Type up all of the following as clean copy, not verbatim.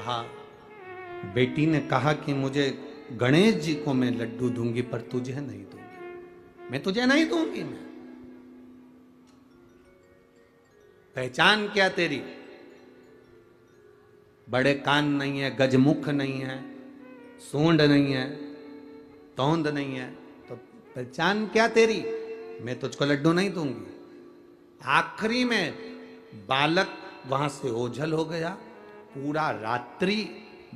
कहा, बेटी ने कहा कि मुझे गणेश जी को मैं लड्डू दूंगी पर तुझे नहीं दूंगी, मैं तुझे नहीं दूंगी। मैं पहचान क्या तेरी? बड़े कान नहीं है, गजमुख नहीं है, सूंड नहीं है, तोंद नहीं है, तो पहचान क्या तेरी? मैं तुझको लड्डू नहीं दूंगी। आखिरी में बालक वहां से ओझल हो गया। पूरा रात्रि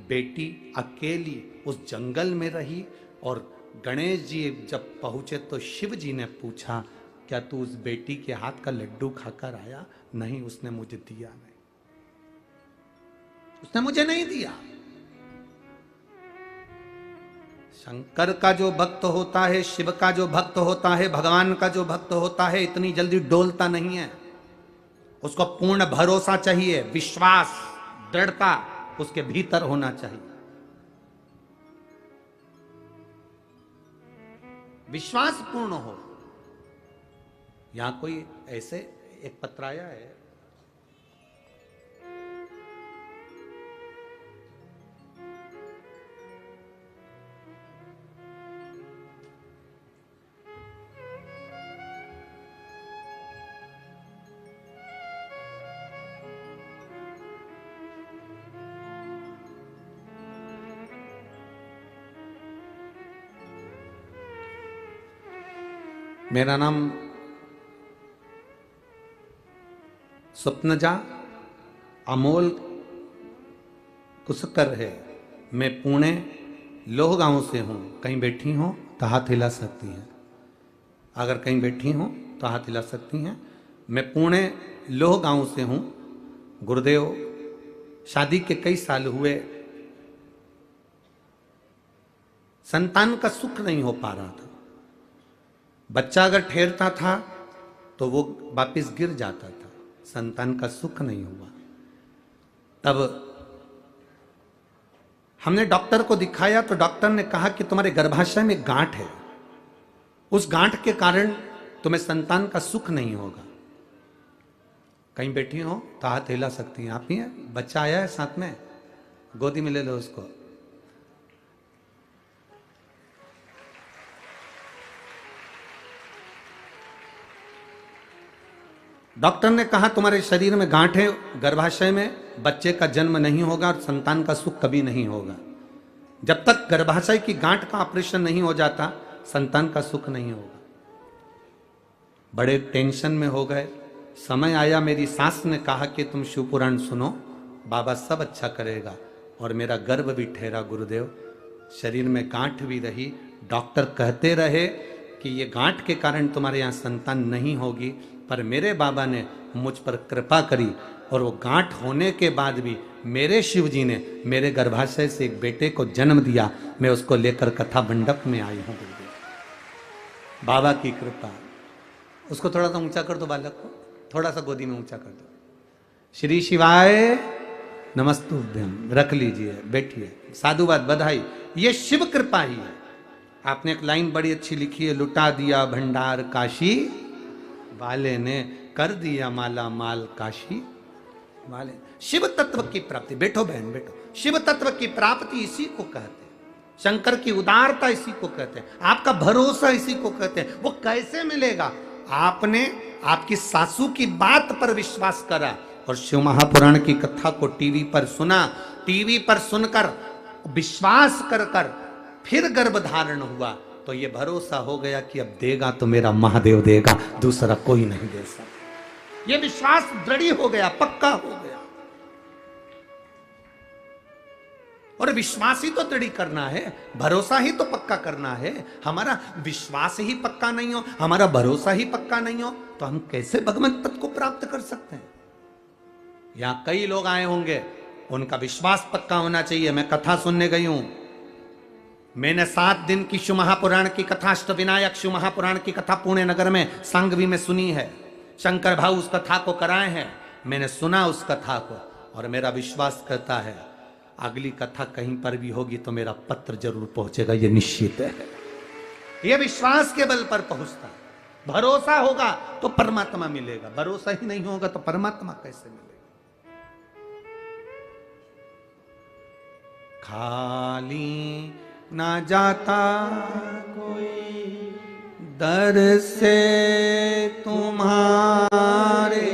बेटी अकेली उस जंगल में रही। और गणेश जी जब पहुंचे तो शिव जी ने पूछा, क्या तू उस बेटी के हाथ का लड्डू खाकर आया? नहीं, उसने मुझे दिया नहीं, उसने मुझे नहीं दिया। शंकर का जो भक्त होता है, शिव का जो भक्त होता है, भगवान का जो भक्त होता है, इतनी जल्दी डोलता नहीं है। उसको पूर्ण भरोसा चाहिए, विश्वास, दृढ़ता उसके भीतर होना चाहिए। विश्वास पूर्ण हो। यहां कोई ऐसे एक पत्र आया है, मेरा नाम स्वप्नजा अमोल कुसकर है। मैं पुणे लोह गांव से हूं। कहीं बैठी हो तो हाथ हिला सकती हैं। अगर कहीं बैठी हो तो हाथ हिला सकती हैं। मैं पुणे लोह गांव से हूं। गुरुदेव, शादी के कई साल हुए, संतान का सुख नहीं हो पा रहा था। बच्चा अगर ठहरता था तो वो वापिस गिर जाता था, संतान का सुख नहीं हुआ। तब हमने डॉक्टर को दिखाया तो डॉक्टर ने कहा कि तुम्हारे गर्भाशय में गांठ है, उस गांठ के कारण तुम्हें संतान का सुख नहीं होगा। कहीं बैठी हो तो हाथ हिला सकती हैं। आप ही हैं? बच्चा आया है साथ में, गोदी में ले लो उसको। डॉक्टर ने कहा तुम्हारे शरीर में गांठ है, गर्भाशय में बच्चे का जन्म नहीं होगा और संतान का सुख कभी नहीं होगा। जब तक गर्भाशय की गांठ का ऑपरेशन नहीं हो जाता, संतान का सुख नहीं होगा। बड़े टेंशन में हो गए। समय आया, मेरी सास ने कहा कि तुम शिव पुराण सुनो, बाबा सब अच्छा करेगा। और मेरा गर्भ भी ठहरा गुरुदेव, शरीर में गांठ भी रही। डॉक्टर कहते रहे कि ये गांठ के कारण तुम्हारे यहाँ संतान नहीं होगी, पर मेरे बाबा ने मुझ पर कृपा करी और वो गांठ होने के बाद भी मेरे शिव जी ने मेरे गर्भाशय से एक बेटे को जन्म दिया। मैं उसको लेकर कथा मंडप में आई हूँ गुरुदेव, बाबा की कृपा। उसको थोड़ा सा ऊंचा कर दो, बालक को थोड़ा सा गोदी में ऊंचा कर दो। श्री शिवाय नमस्तुभ्यम। रख लीजिए, बैठिए। साधुवाद, बधाई, ये शिव कृपा ही है। आपने एक लाइन बड़ी अच्छी लिखी है, लुटा दिया भंडार काशी वाले ने, कर दिया माला माल काशी वाले। शिव तत्व की प्राप्ति, बैठो बहन बैठो, शिव तत्व की प्राप्ति इसी को कहते हैं। शंकर की उदारता इसी को कहते हैं। आपका भरोसा इसी को कहते हैं। वो कैसे मिलेगा? आपने आपकी सासू की बात पर विश्वास करा और शिव महापुराण की कथा को टीवी पर सुना, टीवी पर सुनकर विश्वास कर कर फिर गर्भ धारण हुआ, तो ये भरोसा हो गया कि अब देगा तो मेरा महादेव देगा, दूसरा कोई नहीं दे सकता। ये विश्वास दृढ़ हो गया, पक्का हो गया। और विश्वास ही तो दृढ़ करना है, भरोसा ही तो पक्का करना है। हमारा विश्वास ही पक्का नहीं हो, हमारा भरोसा ही पक्का नहीं हो, तो हम कैसे भगवत पद को प्राप्त कर सकते हैं? यहां कई लोग आए होंगे, उनका विश्वास पक्का होना चाहिए। मैं कथा सुनने गई हूं, मैंने 7 दिन की शिव महापुराण की कथा, अष्टविनायक शिव महापुराण की कथा पुणे नगर में सांगवी में सुनी है। शंकर भाऊ उस कथा को कराए हैं, मैंने सुना उस कथा को, और मेरा विश्वास करता है अगली कथा कहीं पर भी होगी तो मेरा पत्र जरूर पहुंचेगा, ये निश्चित है। ये विश्वास के बल पर पहुंचता है। भरोसा होगा तो परमात्मा मिलेगा, भरोसा ही नहीं होगा तो परमात्मा कैसे मिलेगा? खाली ना जाता कोई दर से तुम्हारे,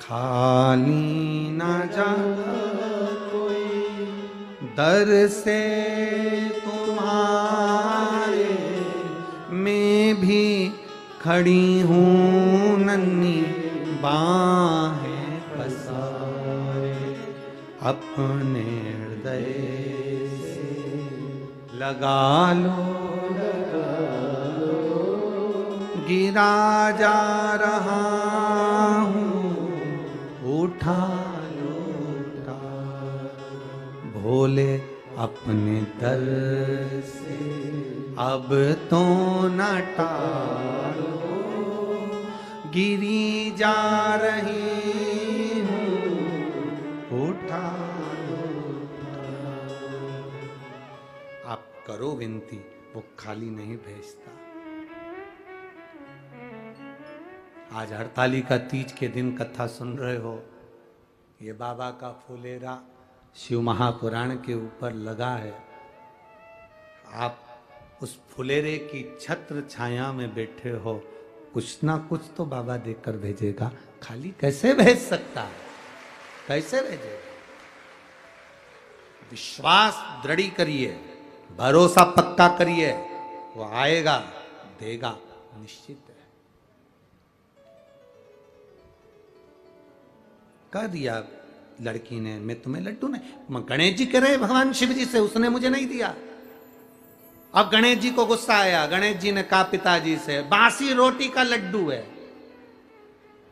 खाली ना जाता कोई दर से तुम्हारे, मैं भी खड़ी हूँ नन्ही बाहें पसारे, अपने हृदय से लगा लो, गिरा जा रहा हूँ, उठा लो, उठा भोले अपने दर से अब तो न टालो, गिरी जा रही हूँ, उठा लो, आप करो विनती, वो खाली नहीं भेजता। आज हरतालिका तीज के दिन कथा सुन रहे हो, ये बाबा का फुलेरा शिव महापुराण के ऊपर लगा है। आप उस फुलेरे की छत्र छाया में बैठे हो, कुछ ना कुछ तो बाबा देकर भेजेगा, खाली कैसे भेज सकता है, कैसे भेजेगा? विश्वास दृढ़ करिए, भरोसा पक्का करिए, वो आएगा, देगा, निश्चित है। कह दिया लड़की ने, मैं तुम्हें लड्डू नहीं, गणेश जी कह रहे भगवान शिव जी से, उसने मुझे नहीं दिया। अब गणेश जी को गुस्सा आया, गणेश जी ने कहा पिताजी से, बासी रोटी का लड्डू है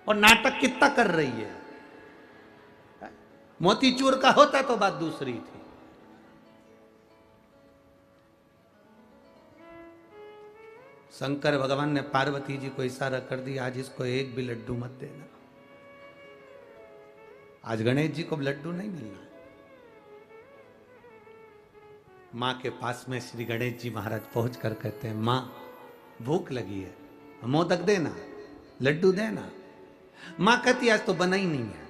और नाटक कितना कर रही है, मोतीचूर का होता तो बात दूसरी थी। शंकर भगवान ने पार्वती जी को इशारा कर दिया, आज इसको एक भी लड्डू मत देना। आज गणेश जी को लड्डू नहीं मिलना। माँ के पास में श्री गणेश जी महाराज पहुंच कर कहते हैं, माँ भूख लगी है, मोदक देना, लड्डू देना। माँ कहती आज तो बना ही नहीं है।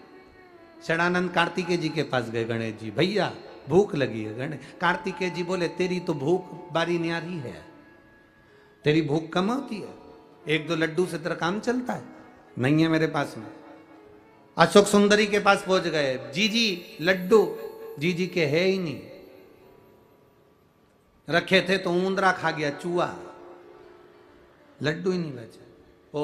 षडानंद कार्तिकेय जी के पास गए गणेश जी, भैया भूख लगी है। गणेश कार्तिकेय जी बोले, तेरी तो भूख बारी न्यारी है, तेरी भूख कम होती है, एक दो लड्डू से तेरा काम चलता है, नहीं है मेरे पास में। अशोक सुंदरी के पास पहुंच गए, जीजी लड्डू, जीजी के है ही नहीं, रखे थे तो ऊंदरा खा गया, चूहा, लड्डू ही नहीं बचे। ओ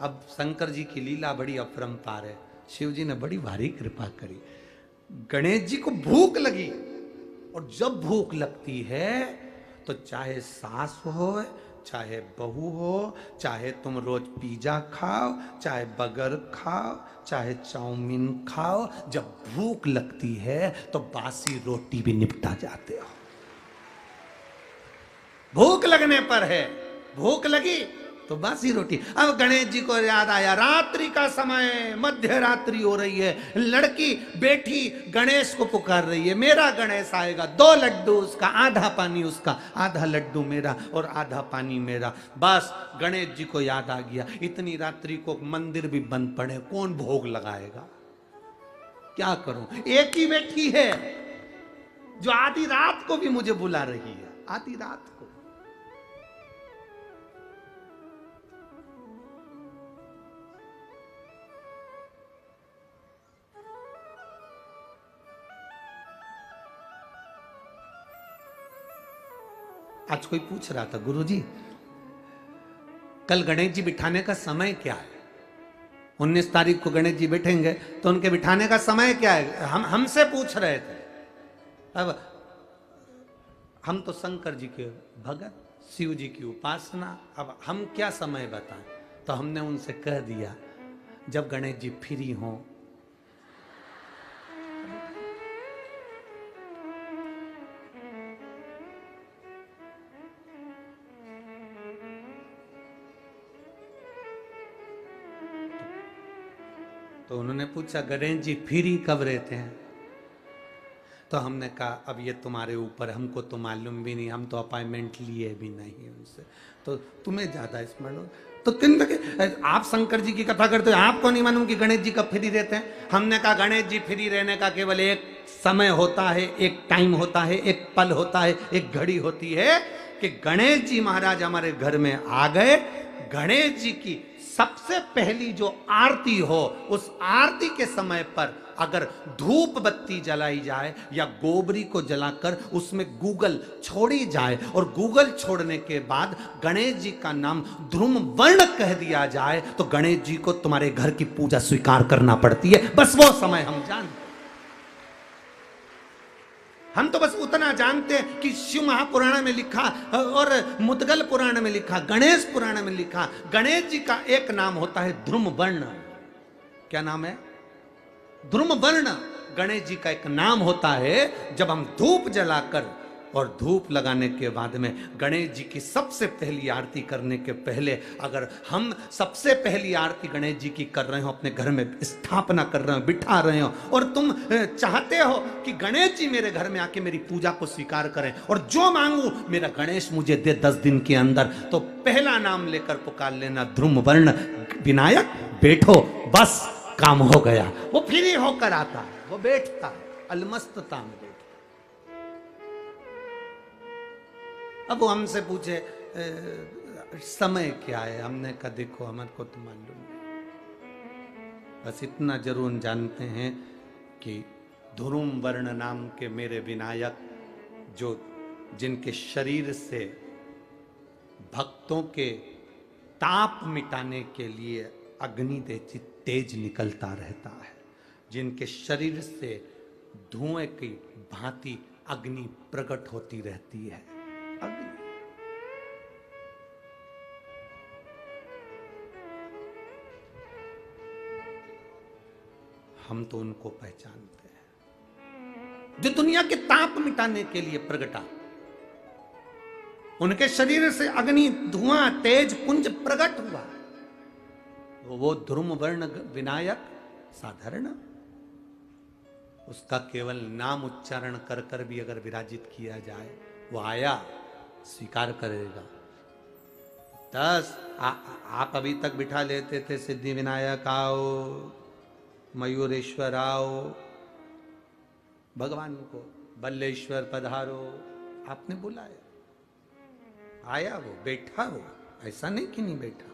अब शंकर जी की लीला बड़ी अपरंपार है, शिव जी ने बड़ी भारी कृपा करी। गणेश जी को भूख लगी, और जब भूख लगती है तो चाहे सास हो, चाहे बहू हो, चाहे तुम रोज पिज्जा खाओ, चाहे बर्गर खाओ, चाहे चाउमीन खाओ, जब भूख लगती है तो बासी रोटी भी निपटा जाते हो। भूख लगने पर है, भूख लगी तो बासी रोटी। अब गणेश जी को याद आया, रात्रि का समय, मध्य रात्रि हो रही है, लड़की बेटी गणेश को पुकार रही है, मेरा गणेश आएगा, 2 लड्डू उसका, आधा पानी उसका, आधा लड्डू मेरा और आधा पानी मेरा। बस गणेश जी को याद आ गया, इतनी रात्रि को मंदिर भी बंद पड़े, कौन भोग लगाएगा, क्या करूं? एक ही बेटी है जो आधी रात को भी मुझे बुला रही है, आधी रात को। आज कोई पूछ रहा था, गुरुजी कल गणेश जी बिठाने का समय क्या है? 19 तारीख को गणेश जी बैठेंगे तो उनके बिठाने का समय क्या है? हमसे पूछ रहे थे। अब हम तो शंकर जी के भगत, शिव जी की उपासना, अब हम क्या समय बताएं? तो हमने उनसे कह दिया, जब गणेश जी फ्री हों, तो उन्होंने पूछा, गणेश जी फ्री कब रहते हैं? तो हमने कहा अब ये तुम्हारे ऊपर, हमको तो मालूम भी नहीं, हम तो अपॉइंटमेंट लिए भी नहीं उनसे, तो तुम्हें ज्यादा स्मरण हो। तो आप शंकर जी की कथा करते हो, आपको नहीं मालूम कि गणेश जी कब फ्री रहते हैं? हमने कहा गणेश जी फ्री रहने का केवल एक समय होता है, एक टाइम होता है, एक पल होता है, एक घड़ी होती है कि गणेश जी महाराज हमारे घर में आ गए। गणेश जी की सबसे पहली जो आरती हो, उस आरती के समय पर अगर धूप बत्ती जलाई जाए या गोबरी को जलाकर उसमें गूगल छोड़ी जाए और गूगल छोड़ने के बाद गणेश जी का नाम ध्रुम वर्ण कह दिया जाए, तो गणेश जी को तुम्हारे घर की पूजा स्वीकार करना पड़ती है। बस वो समय हम जानते, हम तो बस उतना जानते हैं कि शिव महापुराण में लिखा और मुद्गल पुराण में लिखा, गणेश पुराण में लिखा, गणेश जी का एक नाम होता है ध्रुम वर्ण। क्या नाम है? ध्रुम वर्ण गणेश जी का एक नाम होता है। जब हम धूप जलाकर और धूप लगाने के बाद में गणेश जी की सबसे पहली आरती करने के पहले अगर हम सबसे पहली आरती गणेश जी की कर रहे हो, अपने घर में स्थापना कर रहे हो, बिठा रहे हो, और तुम चाहते हो कि गणेश जी मेरे घर में आके मेरी पूजा को स्वीकार करें और जो मांगू मेरा गणेश मुझे दे 10 दिन के अंदर, तो पहला नाम लेकर पुकार लेना ध्रुम वर्ण विनायक, बैठो, बस काम हो गया। वो फ्री होकर आता है, वो बैठता है अलमस्तता में बैठता। अब वो हमसे पूछे समय क्या है, हमने कहा देखो हमारे को तो मालूम नहीं, बस इतना जरूर जानते हैं कि ध्रुम वर्ण नाम के मेरे विनायक, जो जिनके शरीर से भक्तों के ताप मिटाने के लिए अग्नि तेज निकलता रहता है, जिनके शरीर से धुएं की भांति अग्नि प्रकट होती रहती है। अग्नि हम तो उनको पहचानते हैं जो दुनिया के ताप मिटाने के लिए प्रगटा। उनके शरीर से अग्नि धुआं तेज पुंज प्रकट हुआ। वो ध्रुम वर्ण विनायक साधारण, उसका केवल नाम उच्चारण कर कर भी अगर विराजित किया जाए, वो आया स्वीकार करेगा। 10 आप अभी तक बिठा लेते थे सिद्धि विनायक आओ, मयूरेश्वर आओ, भगवान को बल्लेश्वर पधारो, आपने बुलाया, आया, वो बैठा, वो ऐसा नहीं कि नहीं बैठा,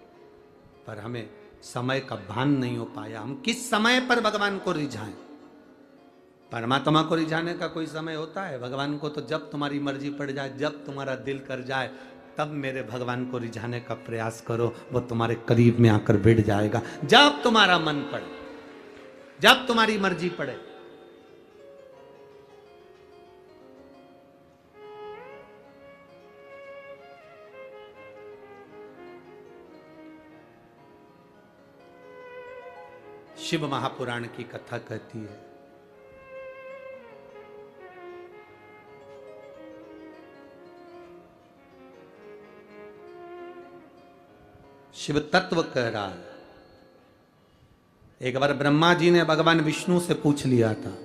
पर हमें समय का भान नहीं हो पाया। हम किस समय पर भगवान को रिझाएं? परमात्मा को रिझाने का कोई समय होता है? भगवान को तो जब तुम्हारी मर्जी पड़ जाए, जब तुम्हारा दिल कर जाए, तब मेरे भगवान को रिझाने का प्रयास करो, वो तुम्हारे करीब में आकर बैठ जाएगा। जब तुम्हारा मन पड़े, जब तुम्हारी मर्जी पड़े। शिव महापुराण की कथा कहती है, शिव तत्व कह रहा है। एक बार ब्रह्मा जी ने भगवान विष्णु से पूछ लिया था,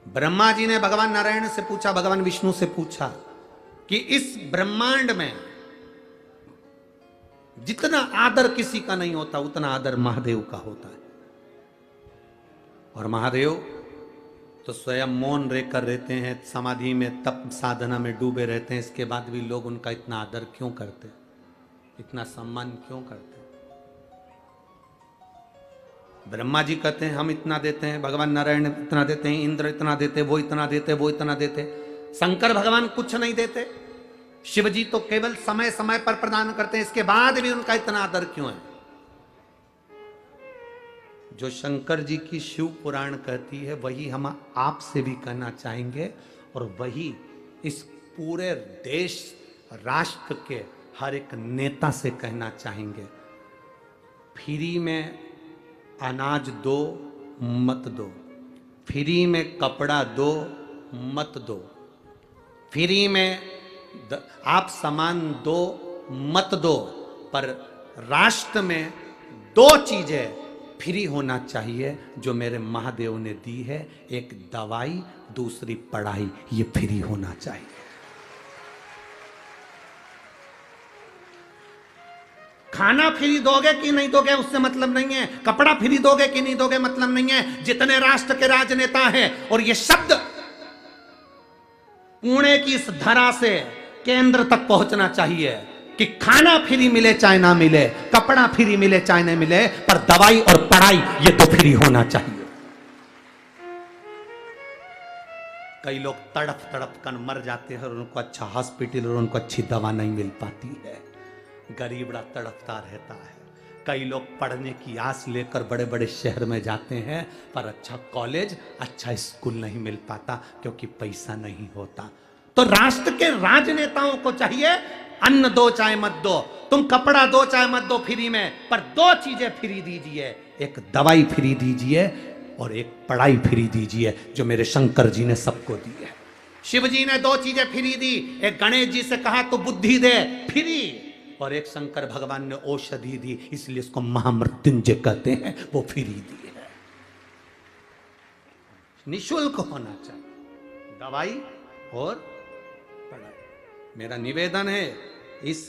ब्रह्मा जी ने भगवान नारायण से पूछा, भगवान विष्णु से पूछा कि इस ब्रह्मांड में जितना आदर किसी का नहीं होता, उतना आदर महादेव का होता है। और महादेव तो स्वयं मौन रहकर रहते हैं, समाधि में तप साधना में डूबे रहते हैं, इसके बाद भी लोग उनका इतना आदर क्यों करते, इतना सम्मान क्यों करते? ब्रह्मा जी कहते हैं हम इतना देते हैं, भगवान नारायण इतना देते हैं, इंद्र इतना देते, वो इतना देते, वो इतना देते, शंकर भगवान कुछ नहीं देते। शिव जी तो केवल समय समय पर प्रदान करते हैं, इसके बाद भी उनका इतना आदर क्यों है? जो शंकर जी की शिव पुराण कहती है, वही हम आपसे भी कहना चाहेंगे, और वही इस पूरे देश राष्ट्र के हर एक नेता से कहना चाहेंगे। फ्री में अनाज दो मत दो, फ्री में कपड़ा दो मत दो, फ्री में आप सामान दो मत दो, पर राष्ट्र में 2 चीजें फ्री होना चाहिए जो मेरे महादेव ने दी है। एक दवाई, दूसरी पढ़ाई, ये फ्री होना चाहिए। खाना फ्री दोगे कि नहीं दोगे उससे मतलब नहीं है, कपड़ा फ्री दोगे कि नहीं दोगे मतलब नहीं है। जितने राष्ट्र के राजनेता हैं, और ये शब्द पुणे की इस धरा से केंद्र तक पहुंचना चाहिए कि खाना फ्री मिले चाहे ना मिले, कपड़ा फ्री मिले चाहे ना मिले, पर दवाई और पढ़ाई ये तो फ्री होना चाहिए। कई लोग तड़प तड़प कर मर जाते हैं और उनको अच्छा हॉस्पिटल और उनको अच्छी दवा नहीं मिल पाती है। गरीब बड़ा तड़पता रहता है। कई लोग पढ़ने की आस लेकर बड़े बड़े शहर में जाते हैं, पर अच्छा कॉलेज, अच्छा स्कूल नहीं मिल पाता क्योंकि पैसा नहीं होता। तो राष्ट्र के राजनेताओं को चाहिए, अन्न दो चाहे मत दो, तुम कपड़ा दो चाहे मत दो फ्री में, पर दो चीजें फ्री दीजिए। एक दवाई फ्री दीजिए और एक पढ़ाई फ्री दीजिए, जो मेरे शंकर जी ने सबको दी है। शिव जी ने दो चीजें फ्री दी। एक गणेश जी से कहा तो बुद्धि दे, फ्री, और एक शंकर भगवान ने औषधि दी, इसलिए इसको महामृत्युंजय कहते हैं, वो फ्री दी है। निशुल्क होना चाहिए दवाई और पढ़ाई। मेरा निवेदन है, इस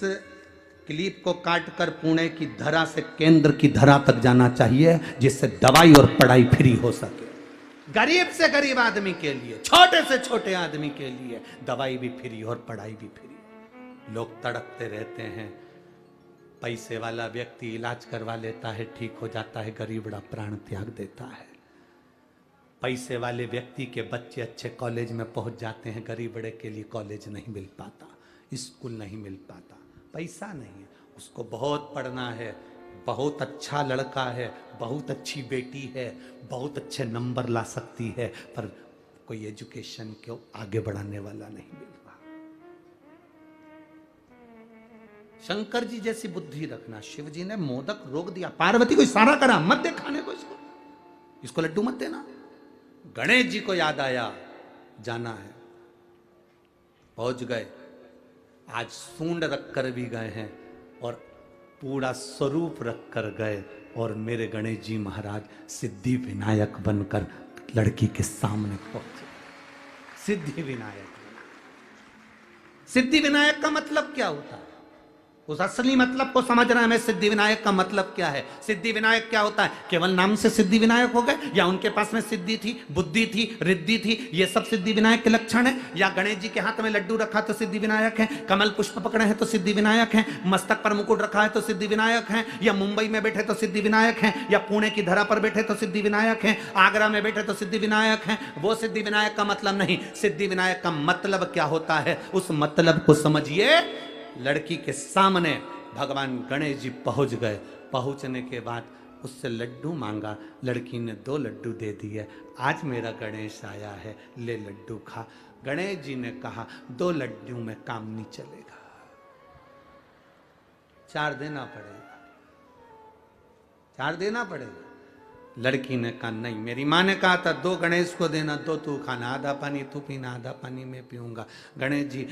क्लिप को काटकर पुणे की धरा से केंद्र की धरा तक जाना चाहिए, जिससे दवाई और पढ़ाई फ्री हो सके। गरीब से गरीब आदमी के लिए, छोटे से छोटे आदमी के लिए दवाई भी फ्री और पढ़ाई भी फ्री। लोग तड़पते रहते हैं। पैसे वाला व्यक्ति इलाज करवा लेता है, ठीक हो जाता है, गरीब बड़ा प्राण त्याग देता है। पैसे वाले व्यक्ति के बच्चे अच्छे कॉलेज में पहुंच जाते हैं, गरीब बड़े के लिए कॉलेज नहीं मिल पाता, स्कूल नहीं मिल पाता, पैसा नहीं है। उसको बहुत पढ़ना है, बहुत अच्छा लड़का है, बहुत अच्छी बेटी है, बहुत अच्छे नंबर ला सकती है, पर कोई एजुकेशन को आगे बढ़ाने वाला नहीं मिल रहा। शंकर जी जैसी बुद्धि रखना। शिव जी ने मोदक रोक दिया, पार्वती को इशारा करा, मत दे खाने को, इसको लड्डू मत देना। गणेश जी को याद आया, जाना है, पहुंच गए। आज सूंड रख कर भी गए हैं और पूरा स्वरूप रख कर गए, और मेरे गणेश जी महाराज सिद्धि विनायक बनकर लड़की के सामने पहुंचे। सिद्धि विनायक। सिद्धि विनायक का मतलब क्या होता है? उस असली मतलब को समझना है। सिद्धि विनायक का मतलब क्या है? सिद्धि विनायक क्या होता है? केवल नाम से सिद्धि विनायक हो गए, या उनके पास में सिद्धि थी, बुद्धि थी, रिद्धि थी, ये सब सिद्धि विनायक के लक्षण है? या गणेश जी के हाथ में लड्डू रखा तो सिद्धि विनायक है, कमल पुष्प पकड़े हैं तो सिद्धि विनायक है, मस्तक पर मुकुट रखा है तो सिद्धि विनायक है, या मुंबई में बैठे तो सिद्धि विनायक है, या पुणे की धरा पर बैठे तो सिद्धि विनायक है, आगरा में बैठे तो सिद्धि विनायक है? वो सिद्धि विनायक का मतलब नहीं। सिद्धि विनायक का मतलब क्या होता है, उस मतलब को समझिए। लड़की के सामने भगवान गणेश जी पहुंच गए। पहुंचने के बाद उससे लड्डू मांगा, लड़की ने 2 लड्डू दे दिए। आज मेरा गणेश आया है, ले लड्डू खा। गणेश जी ने कहा 2 लड्डू में काम नहीं चलेगा, 4 देना पड़ेगा, 4 देना पड़ेगा। लड़की ने कहा नहीं, मेरी माँ ने कहा था 2 गणेश को देना, 2 तू खाना, आधा पानी तू पीना, आधा पानी मैं पीऊंगा। गणेश जी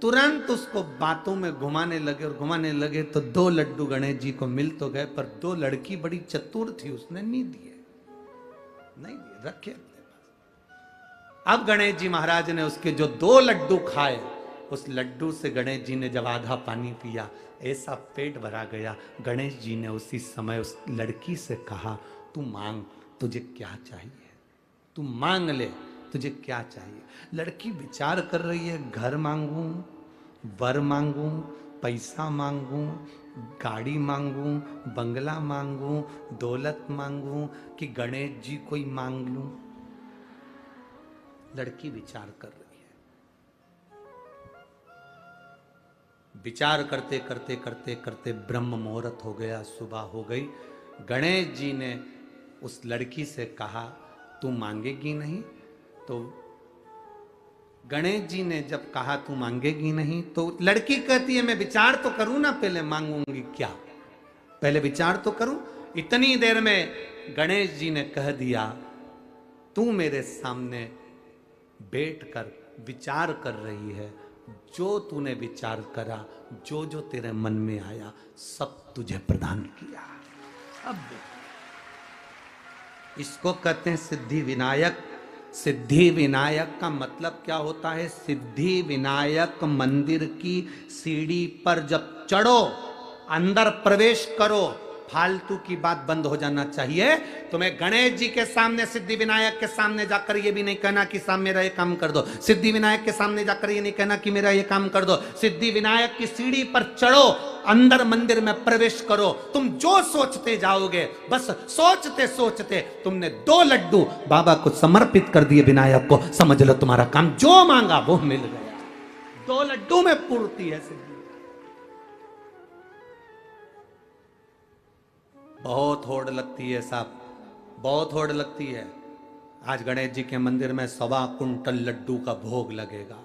तुरंत उसको बातों में घुमाने लगे, और घुमाने लगे तो 2 लड्डू गणेश जी को मिल तो गए, पर 2 लड़की बड़ी चतुर थी, उसने नहीं दिए, नहीं दिए, रखे अपने पास। अब गणेश जी महाराज ने उसके जो 2 लड्डू खाए, उस लड्डू से गणेश जी ने जब आधा पानी पिया, ऐसा पेट भरा गया। गणेश जी ने उसी समय उस लड़की से कहा, तू मांग, तुझे क्या चाहिए, तू मांग ले, तुझे क्या चाहिए। लड़की विचार कर रही है, घर मांगूं, वर मांगूं, पैसा मांगूं, गाड़ी मांगूं, बंगला मांगूं, दौलत मांगूं, कि गणेश जी को ही मांग लूं। लड़की विचार कर रही है। विचार करते करते करते करते ब्रह्म मुहूर्त हो गया, सुबह हो गई। गणेश जी ने उस लड़की से कहा, तू मांगेगी नहीं? तो गणेश जी ने जब कहा तू मांगेगी नहीं, तो लड़की कहती है मैं विचार तो करूं ना, पहले मांगूंगी क्या, पहले विचार तो करूं। इतनी देर में गणेश जी ने कह दिया, तू मेरे सामने बैठकर विचार कर रही है, जो तूने विचार करा, जो जो तेरे मन में आया, सब तुझे प्रदान किया। अब इसको कहते हैं सिद्धि विनायक। सिद्धि विनायक का मतलब क्या होता है? सिद्धि विनायक मंदिर की सीढ़ी पर जब चढ़ो, अंदर प्रवेश करो, फालतू की बात बंद हो जाना चाहिए। तुम्हें गणेश जी के सामने, सिद्धि विनायक के सामने जाकर ये भी नहीं कहना कि साहब मेरा ये काम कर दो। सिद्धि विनायक के सामने जाकर ये नहीं कहना कि मेरा ये काम कर दो। सिद्धि विनायक की सीढ़ी पर चढ़ो, अंदर मंदिर में प्रवेश करो। तुम जो सोचते जाओगे, बस सोचते सोचते तुमने 2 लड्डू बाबा को समर्पित कर दिए विनायक को, समझ लो तुम्हारा काम जो मांगा वो मिल गया। 2 लड्डू में पूर्ति है सिद्धि। बहुत होड़ लगती है साहब, बहुत होड़ लगती है। आज गणेश जी के मंदिर में 1.25 कुंटल लड्डू का भोग लगेगा।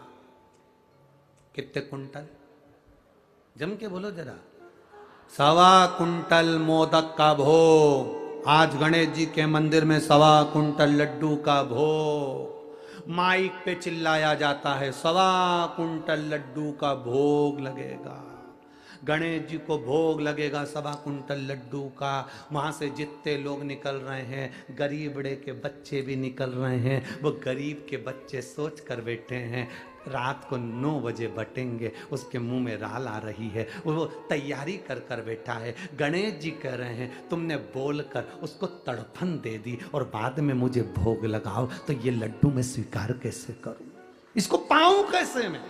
कितने कुंटल? जम के बोलो जरा। 1.25 कुंटल मोदक का भोग। आज गणेश जी के मंदिर में 1.25 कुंटल लड्डू का भोग। माइक पे चिल्लाया जाता है 1.25 कुंटल लड्डू का भोग लगेगा। गणेश जी को भोग लगेगा 1.25 कुंटल लड्डू का। वहां से जितने लोग निकल रहे हैं, गरीबड़े के बच्चे भी निकल रहे हैं। वो गरीब के बच्चे सोच कर बैठे हैं रात को 9 बजे बटेंगे, उसके मुंह में राल आ रही है, वो तैयारी कर कर बैठा है। गणेश जी कह रहे हैं तुमने बोलकर उसको तड़फन दे दी और बाद में मुझे भोग लगाओ, तो ये लड्डू मैं स्वीकार कैसे करूं, इसको पाऊं कैसे मैं?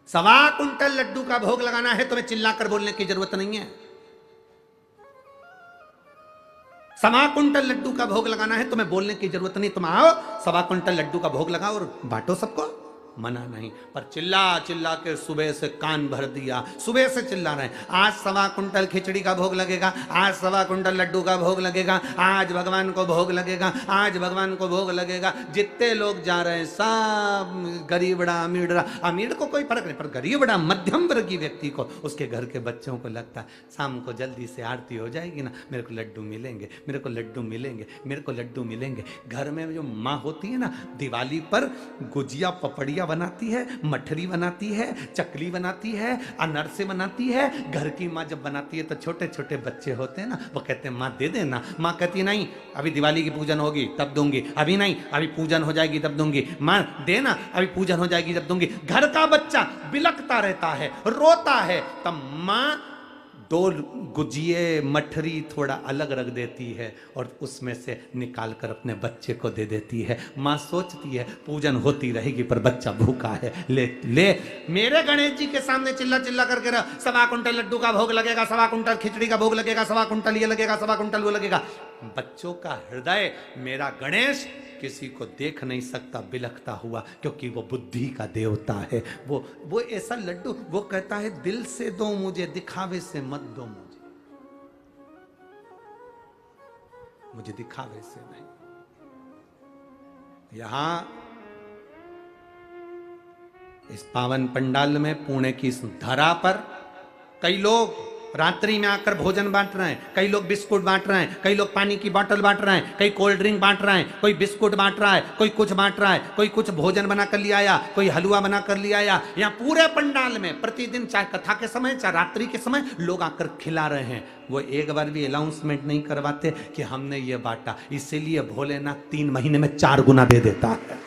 1.25 कुंटल लड्डू का भोग लगाना है, तुम्हें चिल्लाकर बोलने की जरूरत नहीं है। 1.25 कुंटल लड्डू का भोग लगाना है, तुम्हें बोलने की जरूरत नहीं। तुम आओ 1.25 कुंटल लड्डू का भोग लगाओ और बांटो सबको, मना नहीं। पर चिल्ला चिल्ला के सुबह से कान भर दिया, सुबह से चिल्ला रहे हैं आज 1.25 कुंटल खिचड़ी का भोग लगेगा, आज 1.25 कुंटल लड्डू का भोग लगेगा, आज भगवान को भोग लगेगा, आज भगवान को भोग लगेगा। जितने लोग जा रहे हैं सब गरीबड़ा अमीरड़ा, अमीर को कोई फर्क नहीं, पर गरीबड़ा मध्यम वर्गीय व्यक्ति को, उसके घर के बच्चों को लगता है शाम को जल्दी से आरती हो जाएगी ना, मेरे को लड्डू मिलेंगे, मेरे को लड्डू मिलेंगे, मेरे को लड्डू मिलेंगे। घर में जो माँ होती है ना, दिवाली पर गुजिया पपड़िया बनाती है, मठरी बनाती है, चकली बनाती है, अनरसे बनाती है। घर की माँ जब बनाती है तो छोटे छोटे बच्चे होते हैं ना, वो कहते हैं माँ दे देना। माँ कहती नहीं अभी दिवाली की पूजन होगी तब दूंगी, अभी नहीं, अभी पूजन हो जाएगी तब दूंगी। माँ देना, अभी पूजन हो जाएगी तब दूंगी। घर का बच्चा बिलखता रहता है, रोता है, तब माँ 2 गुजिये मठरी थोड़ा अलग रख देती है और उसमें से निकाल कर अपने बच्चे को दे देती है। माँ सोचती है पूजन होती रहेगी पर बच्चा भूखा है, ले ले। मेरे गणेश जी के सामने चिल्ला चिल्ला करके 1.25 कुंटल लड्डू का भोग लगेगा, 1.25 कुंटल खिचड़ी का भोग लगेगा, 1.25 कुंटल ये लगेगा, 1.25 कुंटल वो लगेगा। बच्चों का हृदय मेरा गणेश किसी को देख नहीं सकता बिलखता हुआ, क्योंकि वो बुद्धि का देवता है। वो ऐसा लड्डू, वो कहता है दिल से दो मुझे, दिखावे से मत दो मुझे दिखावे से नहीं। यहां इस पावन पंडाल में, पुणे की इस धरा पर कई लोग रात्रि में आकर भोजन बांट रहे हैं, कई लोग बिस्कुट बांट रहे हैं, कई लोग पानी की बोतल बांट रहे हैं, कई कोल्ड ड्रिंक बांट रहे हैं, कोई बिस्कुट बांट रहा है, कोई कुछ बांट रहा है, कोई कुछ भोजन बना कर ले आया, कोई हलवा बना कर ले आया। यहाँ पूरे पंडाल में प्रतिदिन चाहे कथा के समय चाहे रात्रि के समय लोग आकर खिला रहे हैं। वो एक बार भी अनाउंसमेंट नहीं करवाते कि हमने ये बांटा, इसीलिए भोलेनाथ 3 महीने में 4 गुना दे देता है।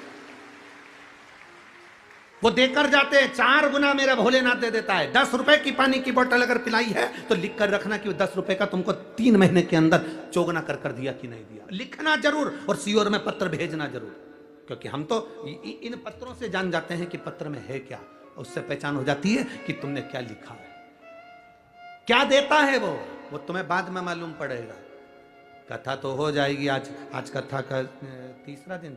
वो देकर जाते हैं, 4 गुना मेरा भोलेनाथ दे देता है। 10 रुपए की पानी की बोतल अगर पिलाई है तो लिख कर रखना कि वो 10 रुपए का तुमको 3 महीने के अंदर चौगुना कर दिया कि नहीं दिया। लिखना जरूर और सीओर में पत्र भेजना जरूर, क्योंकि हम तो इन पत्रों से जान जाते हैं कि पत्र में है क्या। उससे पहचान हो जाती है कि तुमने क्या लिखा है, क्या देता है वो तुम्हें बाद में मालूम पड़ेगा। कथा तो हो जाएगी। आज कथा का तीसरा दिन,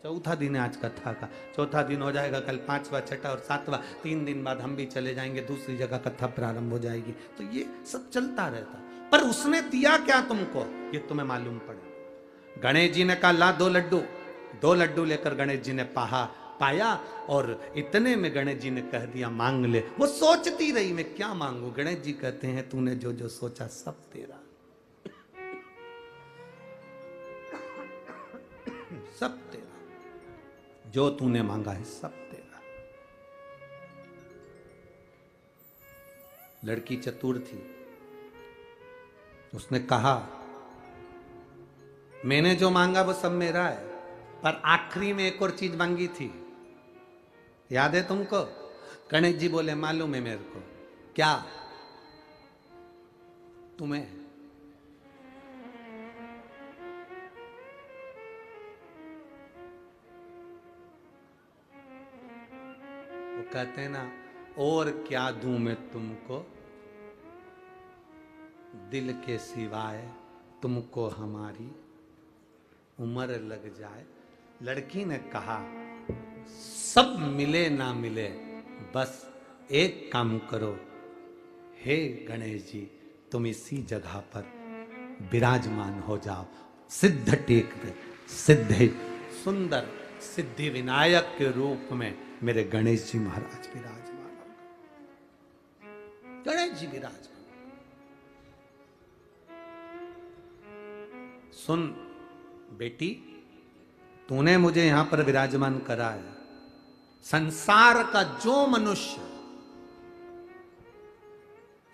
चौथा दिन है आज कथा का। चौथा दिन हो जाएगा, कल 5वां, 6वां और 7वां। 3 दिन बाद हम भी चले जाएंगे, दूसरी जगह कथा प्रारंभ हो जाएगी। तो ये सब चलता रहता, पर उसने दिया क्या तुमको ये तुम्हें मालूम पड़े। गणेश जी ने कहा ला 2 लड्डू। 2 लड्डू लेकर गणेश जी ने पाया और इतने में गणेश जी ने कह दिया मांग ले। वो सोचती रही मैं क्या मांगू। गणेश जी कहते हैं तूने जो जो सोचा सब तेरा, सब तेरा, जो तूने मांगा है सब तेरा। लड़की चतुर थी, उसने कहा मैंने जो मांगा वो सब मेरा है, पर आखिरी में एक और चीज मांगी थी, याद है तुमको? गणेश जी बोले मालूम है मेरे को। क्या? तुम्हें। वो कहते हैं ना, और क्या दूं मैं तुमको, दिल के सिवाय तुमको हमारी उम्र लग जाए। लड़की ने कहा सब मिले ना मिले, बस एक काम करो, हे गणेश जी तुम इसी जगह पर विराजमान हो जाओ, सिद्ध टेक पे, सिद्ध सुंदर सिद्धि विनायक के रूप में मेरे गणेश जी महाराज विराजमान हो। गणेश जी विराजमान। सुन बेटी, तूने मुझे यहां पर विराजमान करा है, संसार का जो मनुष्य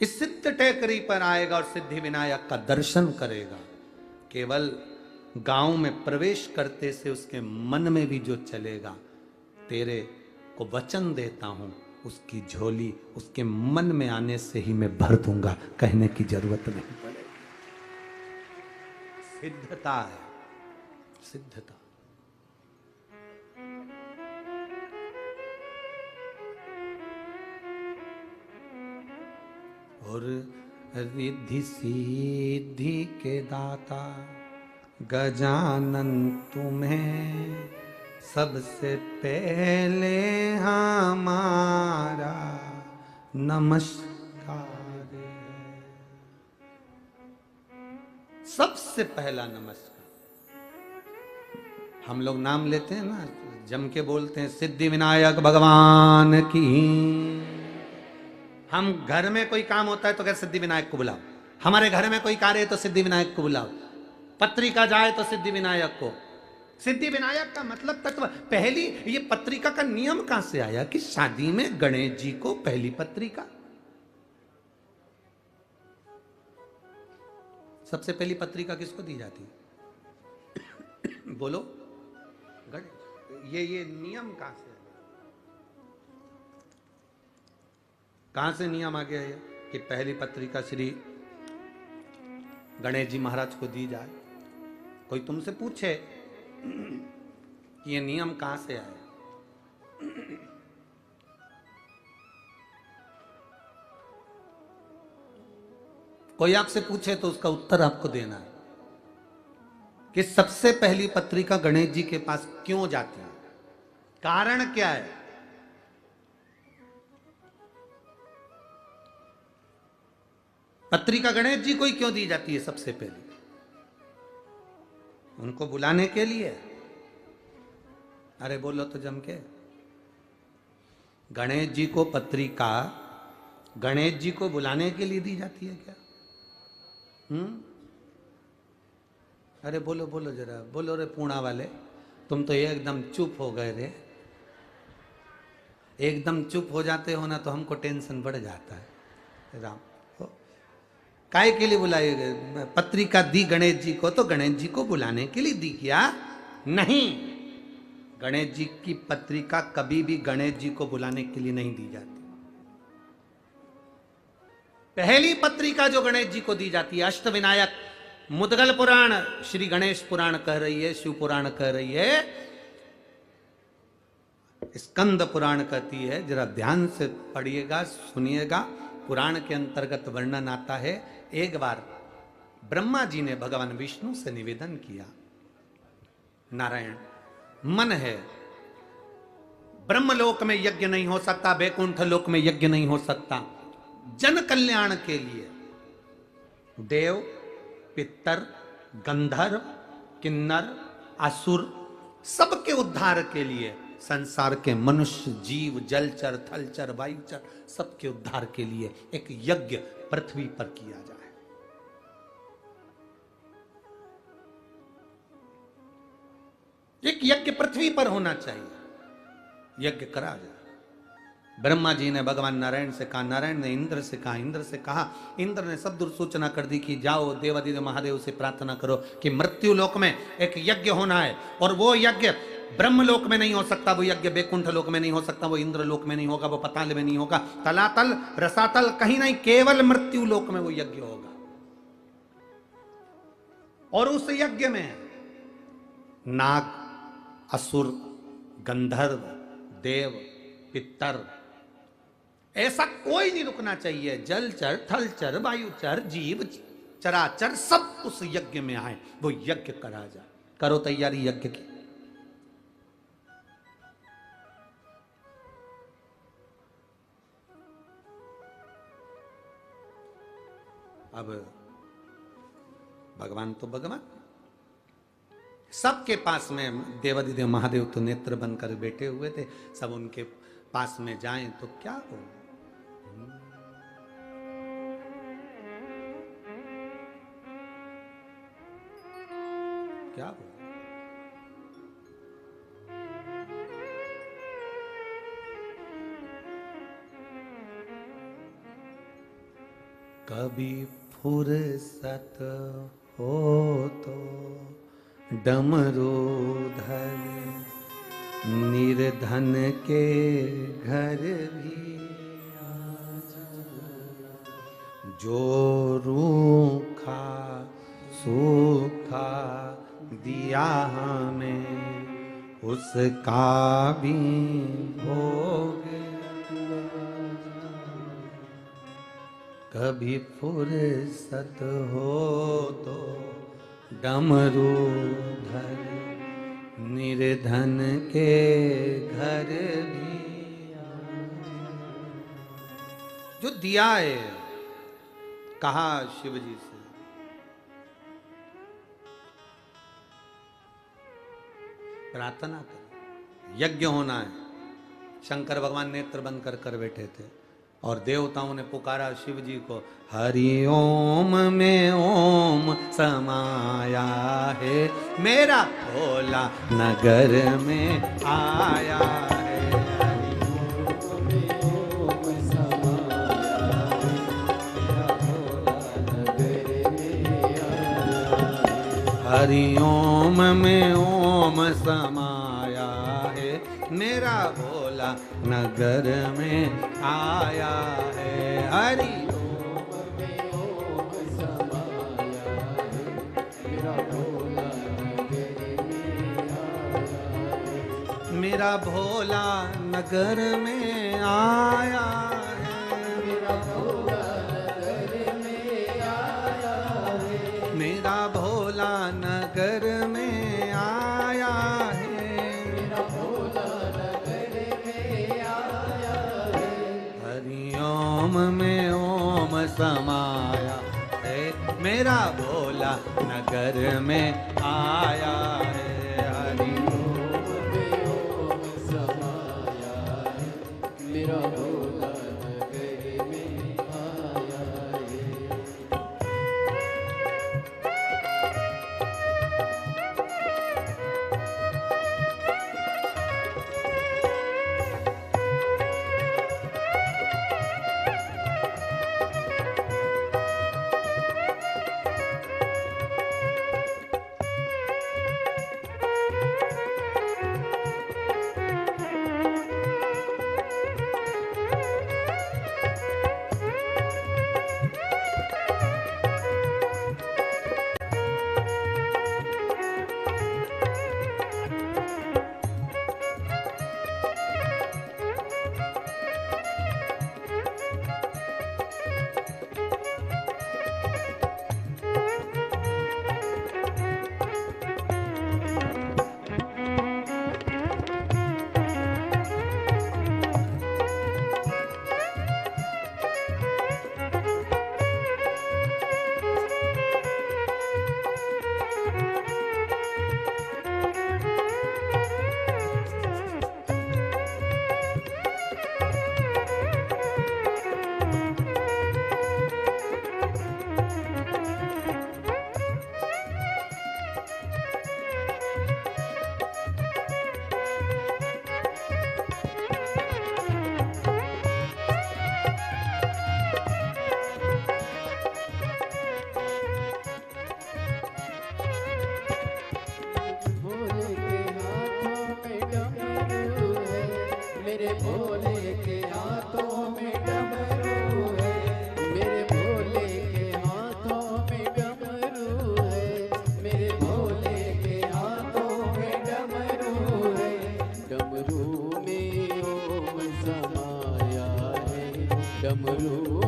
इस सिद्ध टेकरी पर आएगा और सिद्धि विनायक का दर्शन करेगा, केवल गांव में प्रवेश करते से उसके मन में भी जो चलेगा, तेरे को वचन देता हूं, उसकी झोली उसके मन में आने से ही मैं भर दूंगा, कहने की जरूरत नहीं पड़ेगी। सिद्धता है, सिद्धता। और रिद्धि सिद्धि के दाता गजानन तुम्हें सबसे पहले हमारा नमस्कार है। सबसे पहला नमस्कार। हम लोग नाम लेते हैं ना, जम के बोलते हैं सिद्धि विनायक भगवान की। हम घर में कोई काम होता है तो कहते सिद्धि विनायक को बुलाओ, हमारे घर में कोई कार्य है तो सिद्धि विनायक को बुलाओ, पत्रिका जाए तो सिद्धि विनायक को। सिद्धि विनायक का मतलब तत्व। पहली ये पत्रिका का नियम कहां से आया कि शादी में गणेश जी को पहली पत्रिका? सबसे पहली पत्रिका किसको दी जाती है? बोलो। गणेश। ये नियम कहां से नियम आ गया है कि पहली पत्रिका श्री गणेश जी महाराज को दी जाए? कोई तुमसे पूछे कि ये नियम कहां से आया, कोई आपसे पूछे तो उसका उत्तर आपको देना है कि सबसे पहली पत्रिका गणेश जी के पास क्यों जाती है, कारण क्या है? पत्रिका गणेश जी को ही क्यों दी जाती है सबसे पहले? उनको बुलाने के लिए। अरे बोलो तो जम के। गणेश जी को पत्रिका गणेश जी को बुलाने के लिए दी जाती है क्या? अरे बोलो बोलो जरा, बोलो रे पूणा वाले, तुम तो एकदम चुप हो गए रे। एकदम चुप हो जाते हो ना तो हमको टेंशन बढ़ जाता है। राम काय के लिए बुलाई? पत्रिका दी गणेश जी को तो गणेश जी को बुलाने के लिए दी क्या? नहीं, गणेश जी की पत्रिका कभी भी गणेश जी को बुलाने के लिए नहीं दी जाती। पहली पत्रिका जो गणेश जी को दी जाती है, अष्टविनायक मुद्गल पुराण श्री गणेश पुराण कह रही है, शिव पुराण कह रही है, स्कंद पुराण कहती है। जरा ध्यान से पढ़िएगा, सुनिएगा। पुराण के अंतर्गत वर्णन आता है, एक बार ब्रह्मा जी ने भगवान विष्णु से निवेदन किया, नारायण मन है, ब्रह्मलोक में यज्ञ नहीं हो सकता, वैकुंठ लोक में यज्ञ नहीं हो सकता, जन कल्याण के लिए देव, पितर, गंधर्व, किन्नर, असुर सबके उद्धार के लिए, संसार के मनुष्य, जीव, जलचर, थलचर, वायुचर सबके उद्धार के लिए एक यज्ञ पृथ्वी पर किया जाए। एक यज्ञ पृथ्वी पर होना चाहिए, यज्ञ करा जाए। ब्रह्मा जी ने भगवान नारायण से कहा, नारायण ने इंद्र से कहा, इंद्र से कहा, इंद्र ने सब दूर सूचना कर दी कि जाओ देवादिदेव महादेव से प्रार्थना करो कि मृत्यु लोक में एक यज्ञ होना है, और वो यज्ञ ब्रह्म लोक में नहीं हो सकता, वो यज्ञ बैकुंठ लोक में नहीं हो सकता, वो इंद्र लोक में नहीं होगा, वो पताल में नहीं होगा, तलातल रसातल कहीं नहीं, केवल मृत्यु लोक में वो यज्ञ होगा। और उस यज्ञ में नाग, असुर, गंधर्व, देव, पितर, ऐसा कोई नहीं रुकना चाहिए। जलचर, थलचर, वायुचर, जीव, चराचर सब उस यज्ञ में आए, वो यज्ञ करा जाए। करो तैयारी यज्ञ की। अब भगवान तो भगवान, सबके पास में देवादिदेव महादेव तो नेत्र बनकर बैठे हुए थे, सब उनके पास में जाएं तो क्या हो। क्या हो, कभी फुर्सत हो तो डमरू धरे, निर्धन के घर भी आजा, जो रूखा सूखा दिया हमें उसका भी भोग, कभी फुर्सत हो तो डमरू धर, निर्धन के घर भी जो दिया है, कहा शिव जी से, प्रार्थना कर, यज्ञ होना है। शंकर भगवान नेत्र बंद कर बैठे थे और देवताओं ने पुकारा शिव जी को, हरि ओम में ओम समाया है, मेरा भोला नगर में आया है। हरि ओम में ओम समाया है, मेरा भोला नगर में आया है। हरि ओम में ओम समाया है, मेरा भोला नगर में आया है, मेरा भोला नगर में आया है, मेरा भोला नगर में आया है, मेरा भोला नगर में आया है, मेरा भोला नगर में आया है। हरि ओम में ओम समाया है, मेरा भोला नगर में आया है। हरि ओम में ओम समाया है, मेरा भोला नगर में आया है।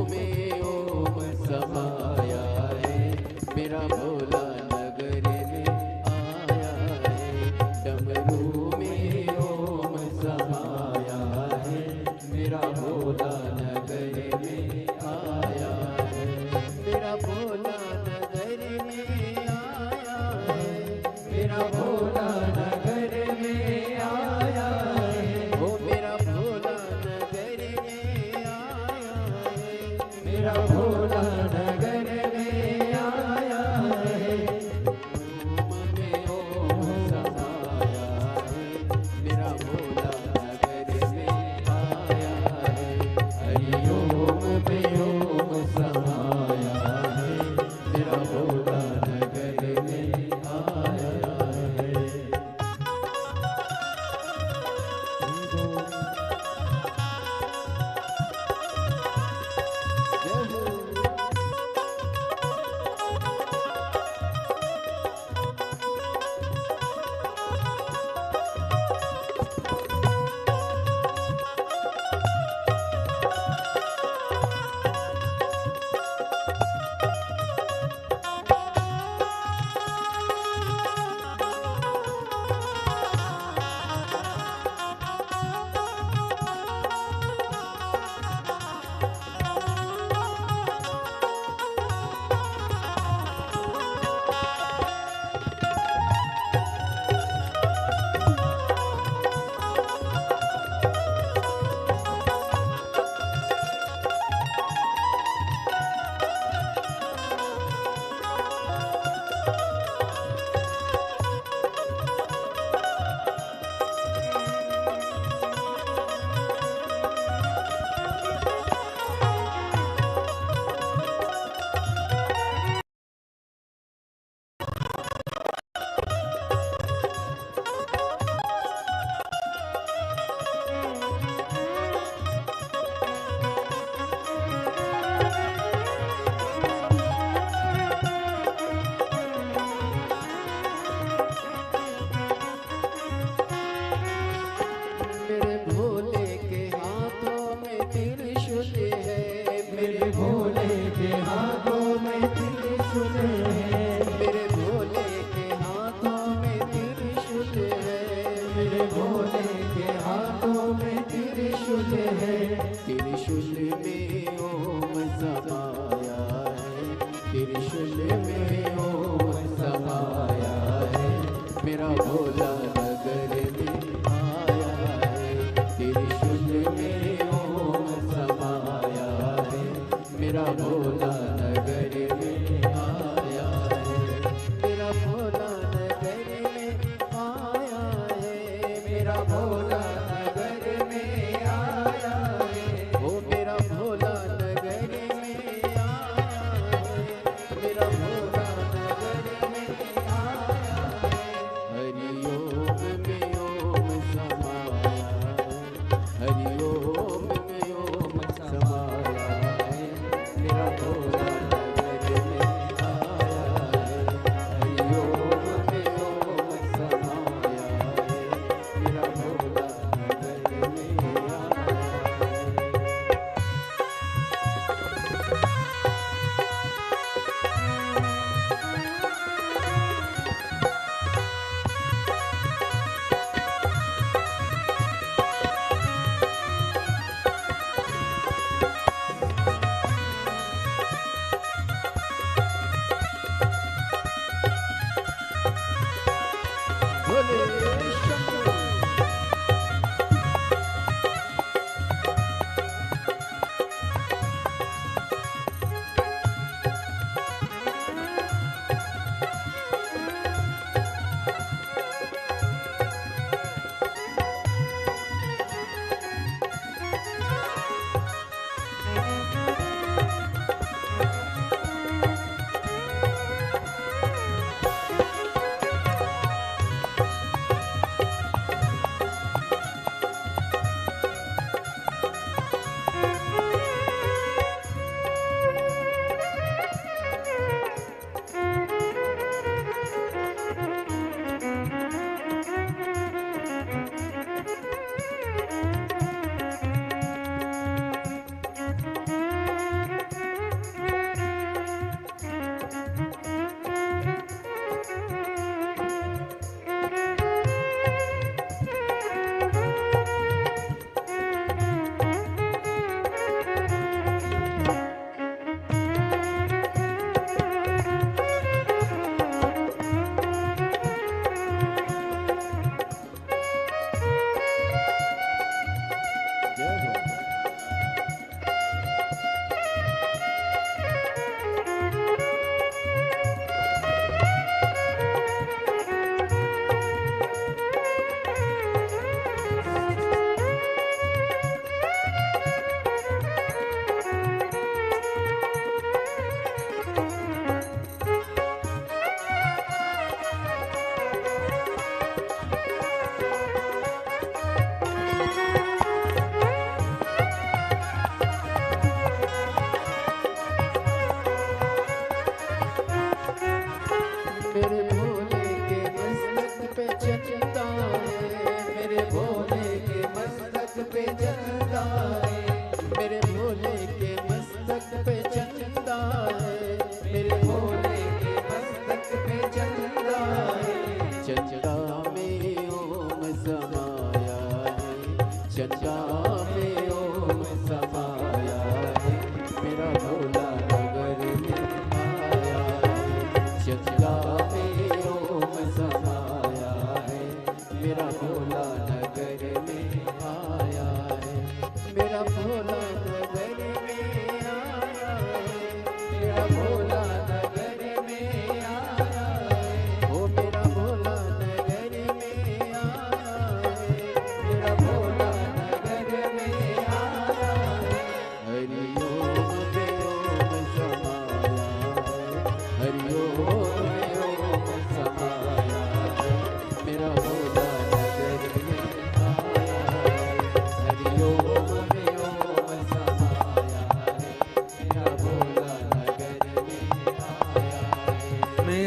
में ओम समाया है, मेरा भोला नगर में आया है। डमरू में ओम समाया है, मेरा भोला नगर में आया है। मेरा भोला नगर में आया है, मेरा भोला नगर में आया है। ओ मेरा भोला नगर में आया है, मेरा भोला नगर में आया है। ओम में ओम समाया है, मेरा भोला नगर में आया है। हरि ओम में ओम समाया है, मेरा भोला नगर में आया है। जय हो। मेरे भोले के हाथों में त्रिशूल है, मेरे भोले के हाथों में त्रिशूल है। मेरे भोले के हाथों में त्रिशूल है, मेरे भोले के हाथों में त्रिशूल है। त्रिशूल में ओम समाया है, त्रिशूल में ओम समाया है, मेरा भोला नगर में आया है। त्रिशूल में ओम समाया है, मेरा भोला नगर में आया है। मेरा भोला नगर में आया है, मेरा भोला नगर में आया है। ओ मेरा भोला नगर में आया है, मेरा भोला नगर में आया है। हरि ओम में ओम समाया है, हरि ओम में ओम समाया है, मेरा भोला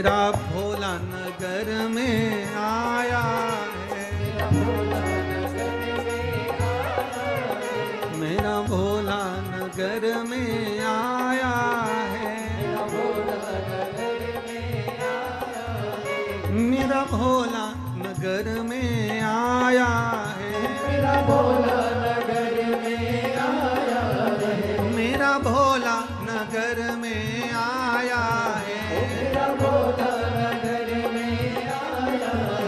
मेरा भोला नगर में आया है, मेरा भोला नगर में आया है, मेरा भोला नगर में आया है, मेरा भोला नगर में आया है, मेरा भोला नगर में आया है, मेरा भोला नगर में आया है।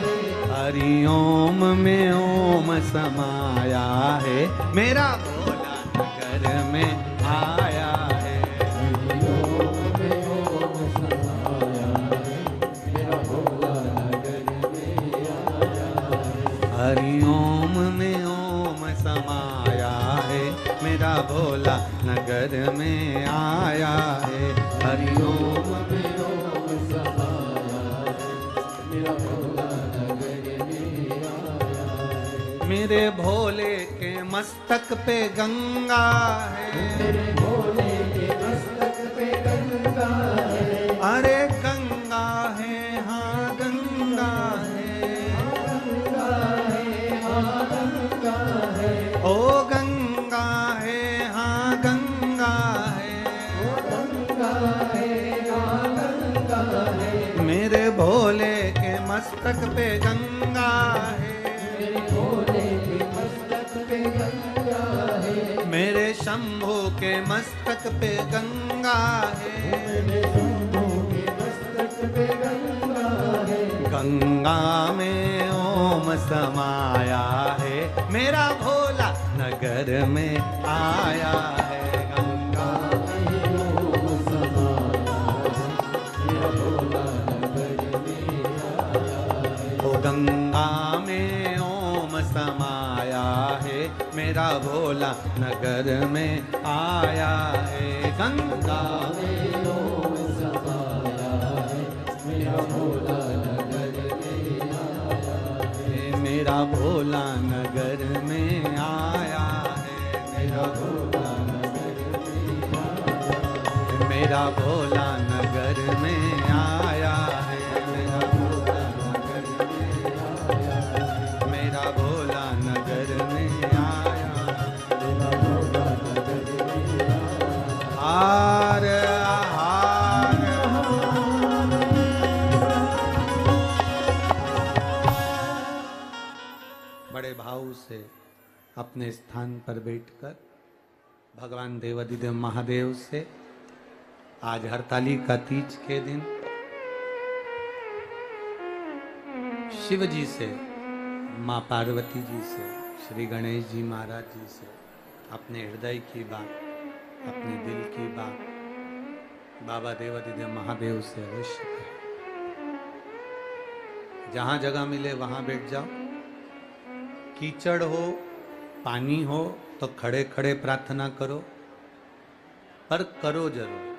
हरिओम में ओम समाया है, मेरा भोला नगर में आया है, हरिओम में ओम समाया है, मेरा भोला नगर में आया है। हरिओम में ओम समाया है, मेरा भोला नगर में आया है, हरिओम में ओम समाया है, मेरा भोला नगर में आया है। मेरे भोले के मस्तक पे गंगा है, मेरे भोले के मस्तक पे गंगा है, अरे गंगा है, हाँ गंगा है, गंगा है, हाँ गंगा है, ओ गंगा है, हाँ गंगा है, ओ गंगा है, हाँ गंगा है। मेरे भोले के मस्तक पे गंगा है, मेरे भोले के मस्तक पे गंगा है, मेरे शंभू के मस्तक पे गंगा है, मेरे शंभू के मस्तक पे गंगा है। गंगा में ओम समाया है, मेरा भोला नगर में आया है, गंगा में ओम समाया है, मेरा भोला नगर में आया है। ओ गंगा में ओम समाया है, मेरा भोला नगर में आया है, गंगा में ओम समाया है, मेरा भोला नगर में आया है। मेरा भोला नगर में आया है, मेरा भोला नगर में आया है, मेरा भोला नगर में आया है, मेरा भोला नगर में आया है, मेरा भोला नगर में आया है, मेरा भोला नगर में आया है। हार हार बड़े भाव से अपने स्थान पर बैठकर भगवान देवाधिदेव महादेव से आज हरताली का तीज के दिन शिव जी से, माँ पार्वती जी से, श्री गणेश जी महाराज जी से अपने हृदय की बात, अपने दिल की बात बाबा देवाधिदेव महादेव से अवश्य करें। जहां जगह मिले वहां बैठ जाओ, कीचड़ हो, पानी हो तो खड़े खड़े प्रार्थना करो, पर करो जरूर।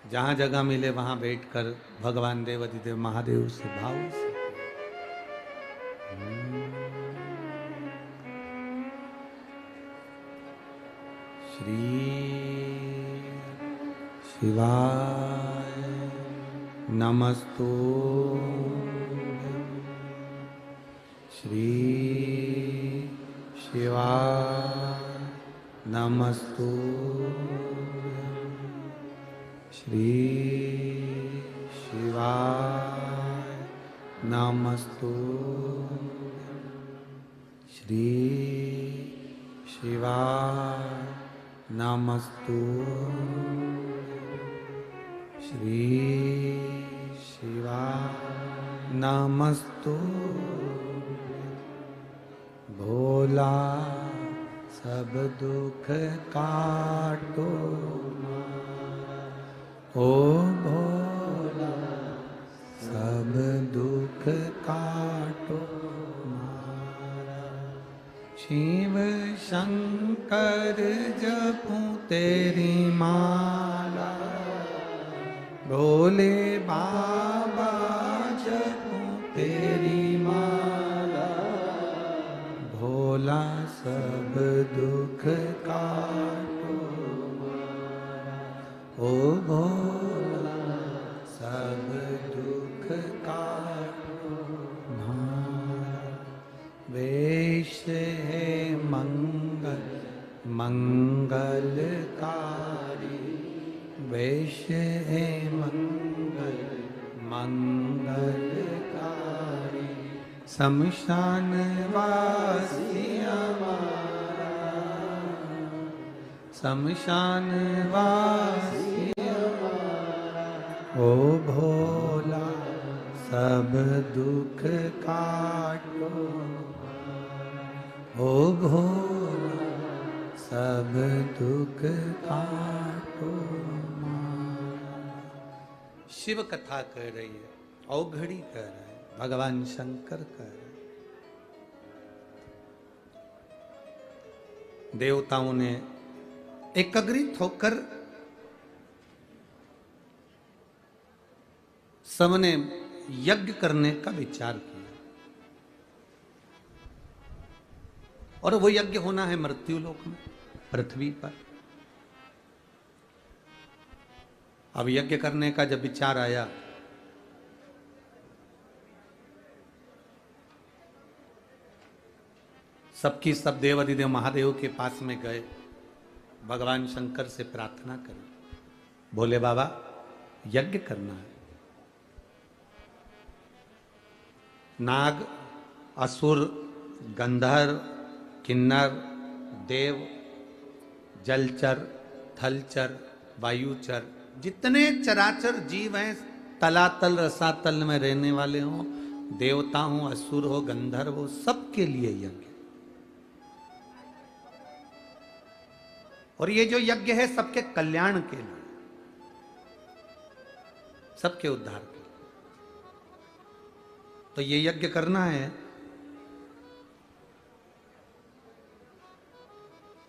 जहां जगह मिले वहां बैठकर भगवान देवाधिदेव महादेव से भाव से श्री शिवाय नमस्तु, श्री शिवाय नमस्तु, श्री शिवाय नमस्तु, श्री शिवाय नमस्तु, श्री शिवाय नमस्तु। भोला सब दुख काटो, ओ भोला सब दुख काटो मारा। शिव शंकर जपूं तेरी माला, भोले बाबा जपूं तेरी माला। भोला सब दुख काटो मारा। ओ भोला सब दुख काटो हमारा, वेश है मंगल मंगलकारी, वेश है मंगल मंगलकारी, शमशान वासी हमारा, शमशान वासी हमारा, ओ भोला सब दुख काटो, ओ भोला सब दुख काटो। शिव कथा कह रही है, औघड़ी कह रहा है, भगवान शंकर कह रहे हैं। देवताओं ने एकत्रित होकर सबने यज्ञ करने का विचार किया, और वो यज्ञ होना है मृत्युलोक में, पृथ्वी पर। अब यज्ञ करने का जब विचार आया, सबकी सब देवाधिदेव महादेव के पास में गए, भगवान शंकर से प्रार्थना करी, बोले बाबा यज्ञ करना है। नाग, असुर, गंधर्व, किन्नर, देव, जलचर, थलचर, वायुचर, जितने चराचर जीव हैं, तलातल रसातल में रहने वाले हों, देवता हों, असुर हो, गंधर्व हो, सबके लिए यज्ञ। और ये जो यज्ञ है सबके कल्याण के लिए, सबके उद्धार के लिए। तो ये यज्ञ करना है।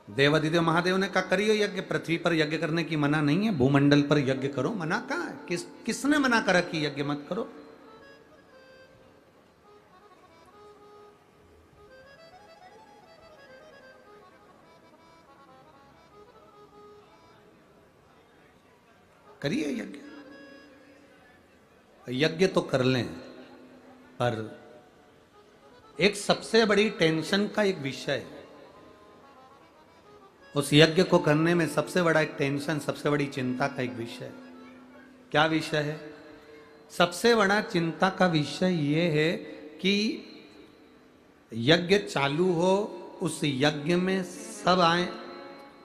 देवाधिदेव महादेव ने कहा करियो यज्ञ, पृथ्वी पर यज्ञ करने की मना नहीं है, भूमंडल पर यज्ञ करो। मना कहाँ है? किसने मना करा कि यज्ञ मत करो? करिए यज्ञ, यज्ञ तो कर लें, पर एक सबसे बड़ी टेंशन का एक विषय है। उस यज्ञ को करने में सबसे बड़ा एक टेंशन, सबसे बड़ी चिंता का एक विषय है। क्या विषय है? सबसे बड़ा चिंता का विषय ये है कि यज्ञ चालू हो, उस यज्ञ में सब आए,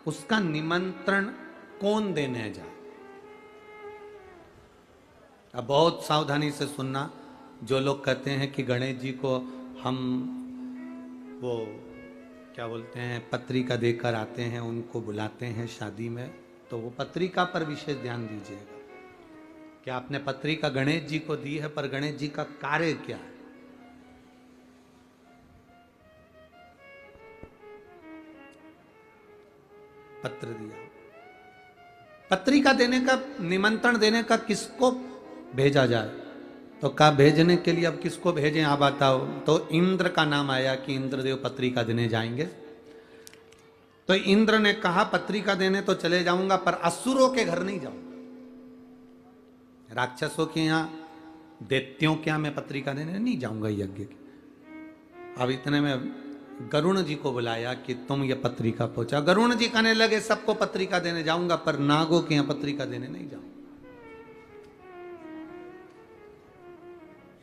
उसका निमंत्रण कौन देने जाए। अब बहुत सावधानी से सुनना, जो लोग कहते हैं कि गणेश जी को हम वो क्या बोलते हैं पत्रिका देकर आते हैं, उनको बुलाते हैं शादी में, तो वो पत्रिका पर विशेष ध्यान दीजिएगा कि आपने पत्रिका गणेश जी को दी है, पर गणेश जी का कार्य क्या है। पत्र दिया, पत्रिका देने का, निमंत्रण देने का किसको भेजा जाए, तो कहा भेजने के लिए अब किसको भेजें आप बताओ। तो इंद्र का नाम आया कि इंद्रदेव पत्रिका देने जाएंगे। तो इंद्र ने कहा पत्रिका देने तो चले जाऊंगा, पर असुरों के घर नहीं जाऊंगा, राक्षसों के यहाँ, दैत्यों के यहाँ मैं पत्रिका देने नहीं जाऊंगा यज्ञ की। अब इतने में गरुण जी को बुलाया कि तुम ये पत्रिका पहुंचा। गरुण जी कहने लगे सबको पत्रिका देने जाऊंगा, पर नागों के यहाँ पत्रिका देने नहीं जाऊंगा।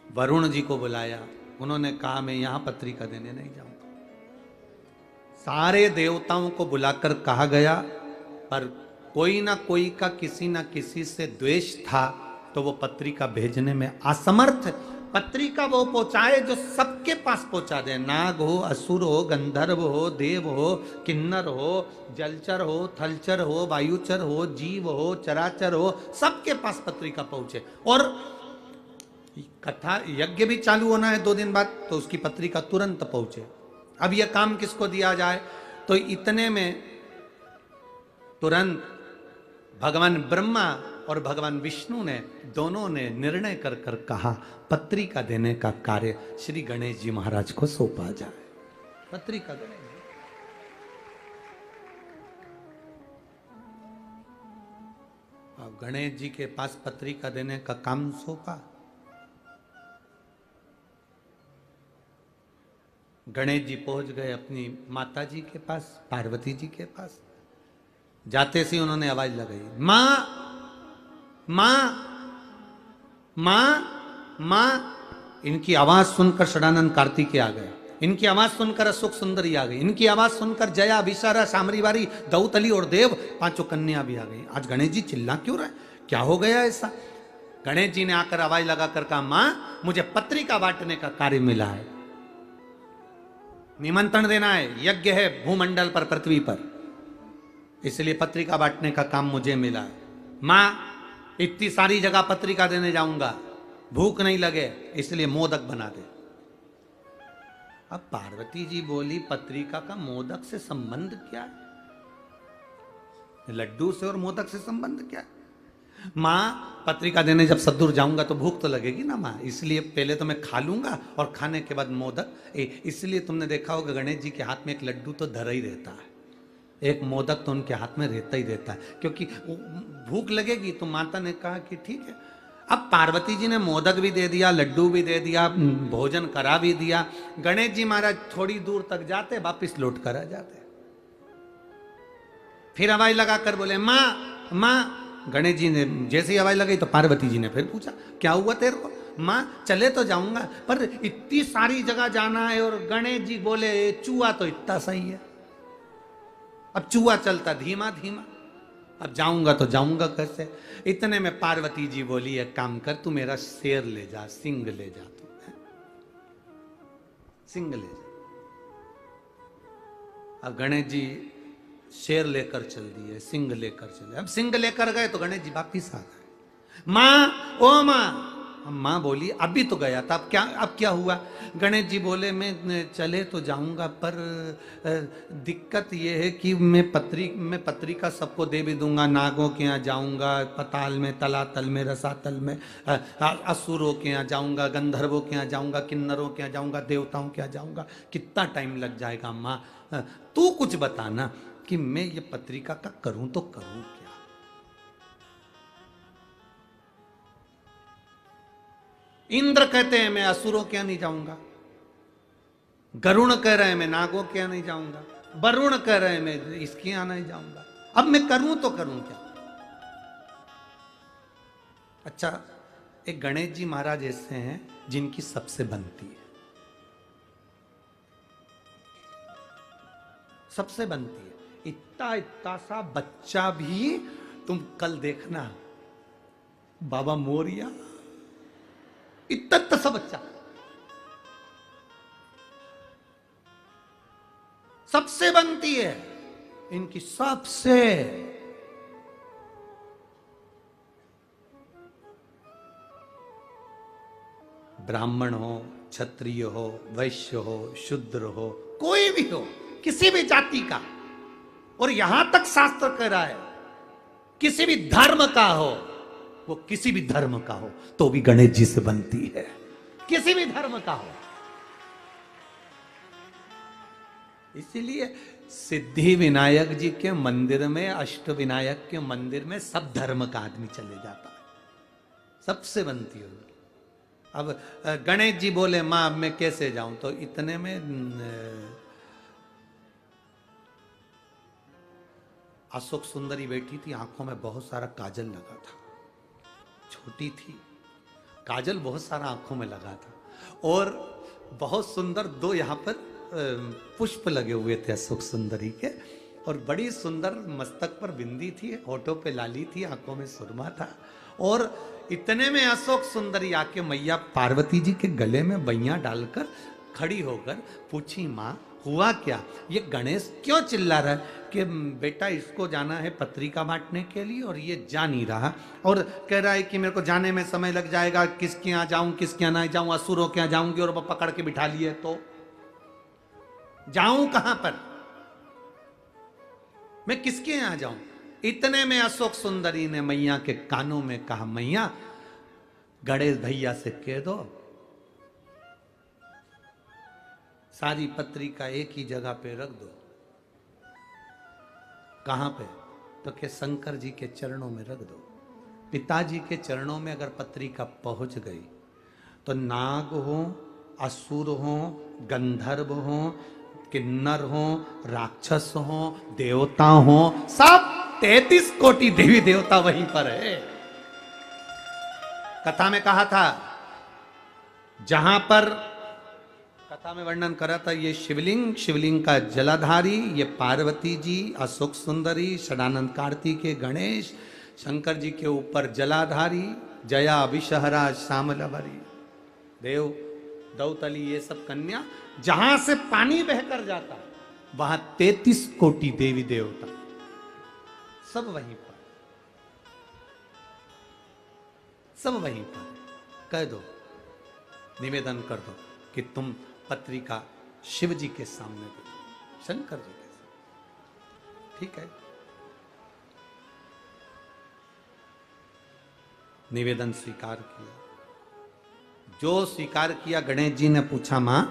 वरुण जी को बुलाया, उन्होंने कहा मैं यहां पत्रिका देने नहीं जाऊंगा। सारे देवताओं को बुलाकर कहा गया, पर कोई ना कोई का किसी ना किसी से द्वेष था, तो वो पत्रिका भेजने में असमर्थ। पत्रिका वो पहुंचाए जो सबके पास पहुंचा दे, नाग हो, असुर हो, गंधर्व हो, देव हो, किन्नर हो, जलचर हो, थलचर हो, वायुचर हो, जीव हो, चराचर हो, सबके पास पत्रिका पहुंचे। और कथा यज्ञ भी चालू होना है 2 दिन बाद, तो उसकी पत्रिका तुरंत पहुंचे। अब यह काम किसको दिया जाए, तो इतने में तुरंत भगवान ब्रह्मा और भगवान विष्णु ने दोनों ने निर्णय कर कर कहा पत्रिका देने का कार्य श्री गणेश जी महाराज को सौंपा जाए। पत्रिका गणेश जी। अब गणेश जी के पास पत्रिका देने का काम सौंपा। गणेश जी पहुंच गए अपनी माता जी के पास, पार्वती जी के पास। जाते से उन्होंने आवाज लगाई, मां मां मां मां। इनकी आवाज सुनकर षडानंद कार्तिकेय आ गए, इनकी आवाज सुनकर अशोक सुंदरी आ गई, इनकी आवाज सुनकर जया, विशारा, सामरीवारी, दौतली और देव, पांचों कन्या भी आ गई। आज गणेश जी चिल्ला क्यों रहे, क्या हो गया ऐसा? गणेश जी ने आकर आवाज लगाकर कहा, मां मुझे पत्रिका बांटने का कार्य मिला है, निमंत्रण देना है, यज्ञ है भूमंडल पर, पृथ्वी पर, इसलिए पत्रिका बांटने का काम मुझे मिला है। मां इतनी सारी जगह पत्रिका देने जाऊंगा, भूख नहीं लगे इसलिए मोदक बना दे। अब पार्वती जी बोली, पत्रिका का मोदक से संबंध क्या है? लड्डू से और मोदक से संबंध क्या है? मां पत्रिका देने जब सदूर जाऊंगा तो भूख तो लगेगी ना मां, इसलिए पहले तो मैं खा लूंगा और खाने के बाद मोदक। इसलिए तुमने देखा होगा गणेश जी के हाथ में एक लड्डू तो धरा ही रहता है, एक मोदक तो उनके हाथ में रहता ही रहता है, क्योंकि भूख लगेगी। तो माता ने कहा कि ठीक है। अब पार्वती जी ने मोदक भी दे दिया, लड्डू भी दे दिया, भोजन करा भी दिया। गणेश जी महाराज थोड़ी दूर तक जाते, वापिस लौट कर आ जाते। फिर हवाई लगाकर बोले, मां मां। गणेश जी ने जैसी हवाई लगाई तो पार्वती जी ने फिर पूछा, क्या हुआ तेरे को? मां चले तो जाऊंगा पर इतनी सारी जगह जाना है। और गणेश जी बोले, चूहा तो इतना सही है, अब चूहा चलता धीमा धीमा, अब जाऊंगा तो जाऊंगा कैसे? इतने में पार्वती जी बोली, एक काम कर, तू मेरा शेर ले जा, सिंह ले जा, तू सिंह ले जा। अब गणेश जी शेर लेकर चल दिए, सिंह लेकर चले। अब सिंह लेकर गए तो गणेश जी वापिस आ गए। मां ओ मां। मां बोली, अभी तो गया था, अब क्या हुआ? गणेश जी बोले, मैं चले तो जाऊंगा पर दिक्कत यह है कि मैं पत्रिका सबको दे भी दूंगा, नागों के यहाँ जाऊंगा, पताल में, तलातल में, रसातल में, असुरों के यहाँ जाऊंगा, गंधर्वों के यहाँ जाऊंगा, किन्नरों के यहाँ जाऊंगा, देवताओं के यहाँ जाऊंगा, कितना टाइम लग जाएगा मां? तू कुछ बताना कि मैं ये पत्रिका का करूं तो करूं क्या? इंद्र कहते हैं मैं असुरों के यहां नहीं जाऊंगा, गरुण कह रहे हैं मैं नागों के यहां नहीं जाऊंगा, वरुण कह रहे हैं मैं इसके यहां नहीं जाऊंगा, अब मैं करूं तो करूं क्या? अच्छा, एक गणेश जी महाराज ऐसे हैं जिनकी सबसे बनती है, सबसे बनती है। इतना इतना सा बच्चा भी, तुम कल देखना बाबा मोरिया, इतना सा बच्चा सबसे बनती है इनकी, सबसे। ब्राह्मण हो, क्षत्रिय हो, वैश्य हो, शूद्र हो, कोई भी हो, किसी भी जाति का, और यहां तक शास्त्र कह रहा है किसी भी धर्म का हो, वो किसी भी धर्म का हो तो भी गणेश जी से बनती है, किसी भी धर्म का हो। इसीलिए सिद्धि विनायक जी के मंदिर में, अष्ट विनायक के मंदिर में सब धर्म का आदमी चले जाता है, सबसे बनती है। अब गणेश जी बोले, मां अब मैं कैसे जाऊं? तो इतने में अशोक सुंदरी बैठी थी, आंखों में बहुत सारा काजल लगा था, छोटी थी, काजल बहुत सारा आंखों में लगा था, और बहुत सुंदर दो यहाँ पर पुष्प लगे हुए थे अशोक सुंदरी के, और बड़ी सुंदर मस्तक पर बिंदी थी, होठों पे लाली थी, आंखों में सुरमा था। और इतने में अशोक सुंदरी आके मैया पार्वती जी के गले में बैया डालकर खड़ी होकर पूछी, माँ हुआ क्या? ये गणेश क्यों चिल्ला रहा है कि बेटा इसको जाना है पत्रिका बांटने के लिए और ये जा नहीं रहा, और कह रहा है कि मेरे को जाने में समय लग जाएगा, किसके यहाँ जाऊं, किसके यहाँ नहीं जाऊं, असुरों के यहाँ जाऊंगी और वो पकड़ के बिठा लिए तो जाऊं कहां पर, मैं किसके यहां जाऊं? इतने में अशोक सुंदरी ने मैया के कानों में कहा, मैया गणेश भैया से कह दो सारी पत्रिका एक ही जगह पे रख दो। कहां पे? तो के शंकर जी के चरणों में रख दो। पिताजी के चरणों में अगर पत्रिका पहुंच गई तो नाग हो, असुर हो, गंधर्व हो, किन्नर हो, राक्षस हो, देवता हो, सब 33 कोटि देवी देवता वहीं पर है। कथा में कहा था, जहां पर कथा में वर्णन करा था, ये शिवलिंग, शिवलिंग का जलाधारी, ये पार्वती जी, अशोक सुंदरी, षडानंद कार्तिकेय, गणेश, शंकर जी के ऊपर जलाधारी, जया विषहरा श्यामलवरी, देव दौतली, ये सब कन्या, जहां से पानी बहकर जाता वहां 33 कोटि देवी देवता सब वहीं पर, सब वहीं पर। कह दो, निवेदन कर दो कि तुम पत्रिका शिव जी के सामने दे दो, शंकर जी के सामने, ठीक है। निवेदन स्वीकार किया। जो स्वीकार किया, गणेश जी ने पूछा, मां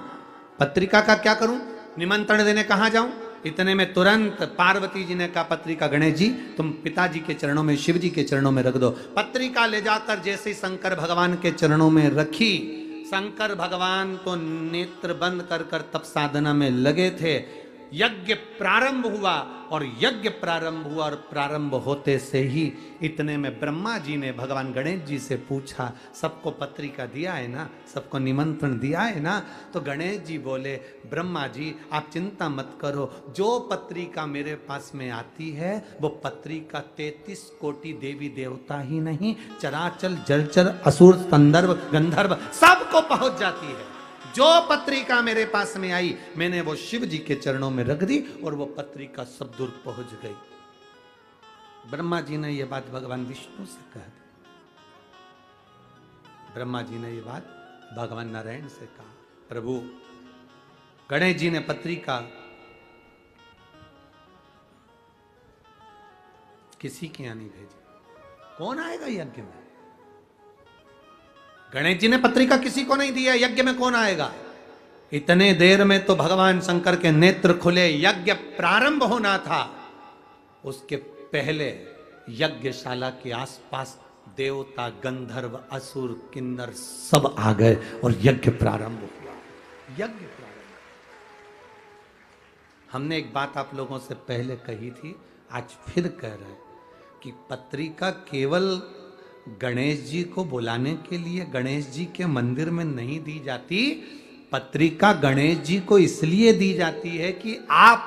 पत्रिका का क्या करूं, निमंत्रण देने कहां जाऊं? इतने में तुरंत पार्वती जी ने कहा, पत्रिका गणेश जी तुम पिताजी के चरणों में, शिव जी के चरणों में रख दो। पत्रिका ले जाकर जैसे ही शंकर भगवान के चरणों में रखी, शंकर भगवान तो नेत्र बंद कर कर तप साधना में लगे थे। यज्ञ प्रारंभ हुआ और यज्ञ प्रारंभ हुआ और प्रारंभ होते से ही इतने में ब्रह्मा जी ने भगवान गणेश जी से पूछा, सबको पत्रिका दिया है ना, सबको निमंत्रण दिया है ना? तो गणेश जी बोले, ब्रह्मा जी आप चिंता मत करो, जो पत्रिका मेरे पास में आती है वो पत्रिका 33 कोटि देवी देवता ही नहीं, चराचर जलचर असुर संदर्भ गंधर्व सबको पहुंच जाती है। जो पत्रिका मेरे पास में आई मैंने वो शिव जी के चरणों में रख दी और वो पत्रिका सब दूर पहुंच गई। ब्रह्मा जी ने ये बात भगवान विष्णु से कह दी, ब्रह्मा जी ने ये बात भगवान नारायण से कहा। प्रभु गणेश जी ने पत्रिका किसी के यहां नहीं भेजी, कौन आएगा यज्ञ में? गणेश जी ने पत्रिका किसी को नहीं दिया, यज्ञ में कौन आएगा? इतने देर में तो भगवान शंकर के नेत्र खुले, यज्ञ प्रारंभ होना था। उसके पहले यज्ञशाला के आसपास देवता गंधर्व असुर किन्नर सब आ गए और यज्ञ प्रारंभ हुआ। यज्ञ प्रारंभ। हमने एक बात आप लोगों से पहले कही थी, आज फिर कह रहे कि पत्रिका केवल गणेश जी को बुलाने के लिए गणेश जी के मंदिर में नहीं दी जाती, पत्रिका गणेश जी को इसलिए दी जाती है कि आप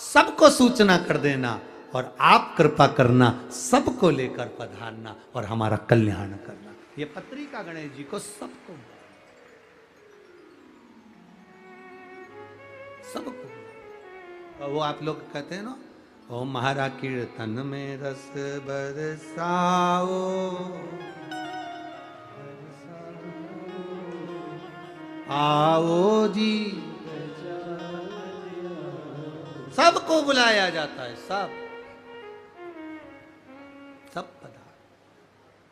सबको सूचना कर देना और आप कृपा करना, सबको लेकर पधारना और हमारा कल्याण करना। ये पत्रिका गणेश जी को सबको वो आप लोग कहते हैं ना, ओ महारा कीर्तन में रस बरसाओ, आओ जी, सबको बुलाया जाता है, सब पधार,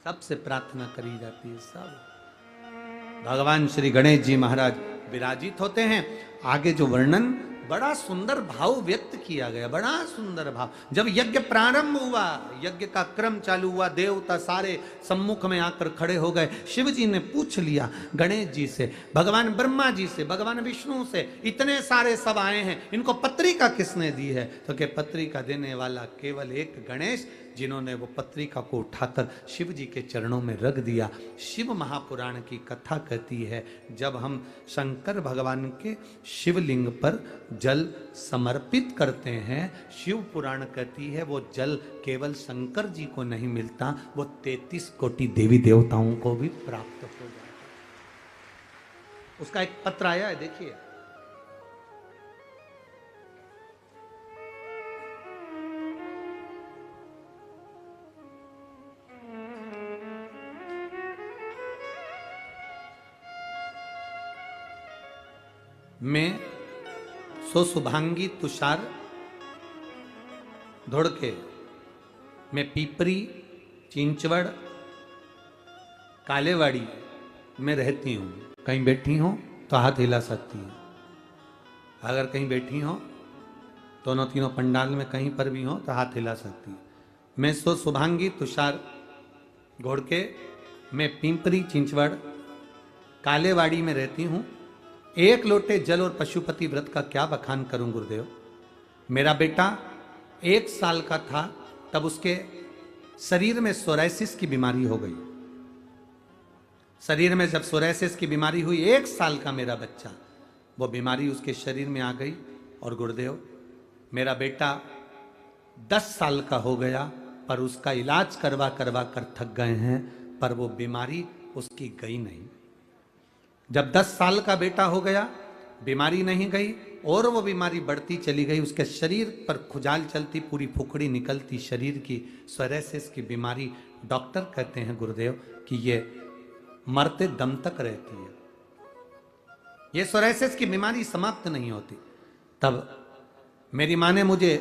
सबसे प्रार्थना करी जाती है, सब। भगवान श्री गणेश जी महाराज विराजित होते हैं। आगे जो वर्णन बड़ा सुंदर भाव व्यक्त किया गया, बड़ा सुंदर भाव। जब यज्ञ प्रारंभ हुआ, यज्ञ का क्रम चालू हुआ, देवता सारे सम्मुख में आकर खड़े हो गए। शिव जी ने पूछ लिया गणेश जी से, भगवान ब्रह्मा जी से, भगवान विष्णु से, इतने सारे सब आए हैं, इनको पत्रिका किसने दी है? तो कि पत्रिका देने वाला केवल एक गणेश, जिन्होंने वो पत्रिका को उठाकर शिव जी के चरणों में रख दिया। शिव महापुराण की कथा कहती है, जब हम शंकर भगवान के शिवलिंग पर जल समर्पित करते हैं, शिव पुराण कहती है वो जल केवल शंकर जी को नहीं मिलता, वो 33 कोटि देवी देवताओं को भी प्राप्त हो जाता है। उसका एक पत्र आया है, देखिए। मैं सो शुभांगी तुषार धोड़के, मैं पीपरी चिंचवड़ कालेवाड़ी में रहती हूँ। कहीं बैठी हो तो हाथ हिला सकती हैं, अगर कहीं बैठी हो दोनों तीनों पंडाल में कहीं पर भी हो तो हाथ हिला सकती हैं। मैं सो शुभांगी तुषार घोड़के मैं पिंपरी चिंचवड़ कालेवाड़ी में रहती हूं। एक लोटे जल और पशुपति व्रत का क्या बखान करूं गुरुदेव। मेरा बेटा 1 साल का था तब उसके शरीर में सोराइसिस की बीमारी हो गई। शरीर में जब सोराइसिस की बीमारी हुई, 1 साल का मेरा बच्चा, वो बीमारी उसके शरीर में आ गई। और गुरुदेव मेरा बेटा 10 साल का हो गया, पर उसका इलाज करवा करवा कर थक गए हैं, पर वो बीमारी उसकी गई नहीं। जब 10 साल का बेटा हो गया, बीमारी नहीं गई और वो बीमारी बढ़ती चली गई। उसके शरीर पर खुजाल चलती, पूरी फुकड़ी निकलती शरीर की, सोराइसिस की बीमारी। डॉक्टर कहते हैं गुरुदेव कि ये मरते दम तक रहती है, ये सोराइसिस की बीमारी समाप्त नहीं होती। तब मेरी माँ ने मुझे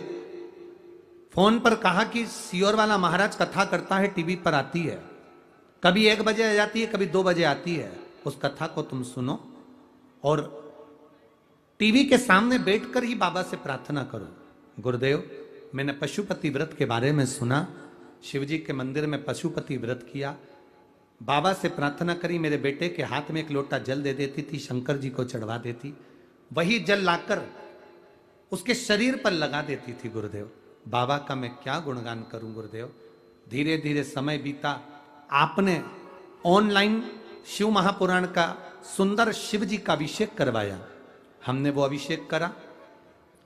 फोन पर कहा कि सियोर वाला महाराज कथा करता है, टीवी पर आती है, कभी 1 बजे आ जाती है, कभी 2 बजे आती है, उस कथा को तुम सुनो और टीवी के सामने बैठकर ही बाबा से प्रार्थना करो। गुरुदेव मैंने पशुपति व्रत के बारे में सुना, शिवजी के मंदिर में पशुपति व्रत किया, बाबा से प्रार्थना करी, मेरे बेटे के हाथ में 1 लोटा जल दे देती थी, शंकर जी को चढ़वा देती, वही जल लाकर उसके शरीर पर लगा देती थी। गुरुदेव बाबा का मैं क्या गुणगान करूं गुरुदेव। धीरे धीरे समय बीता, आपने ऑनलाइन शिव महापुराण का सुंदर शिव जी का अभिषेक करवाया, हमने वो अभिषेक करा,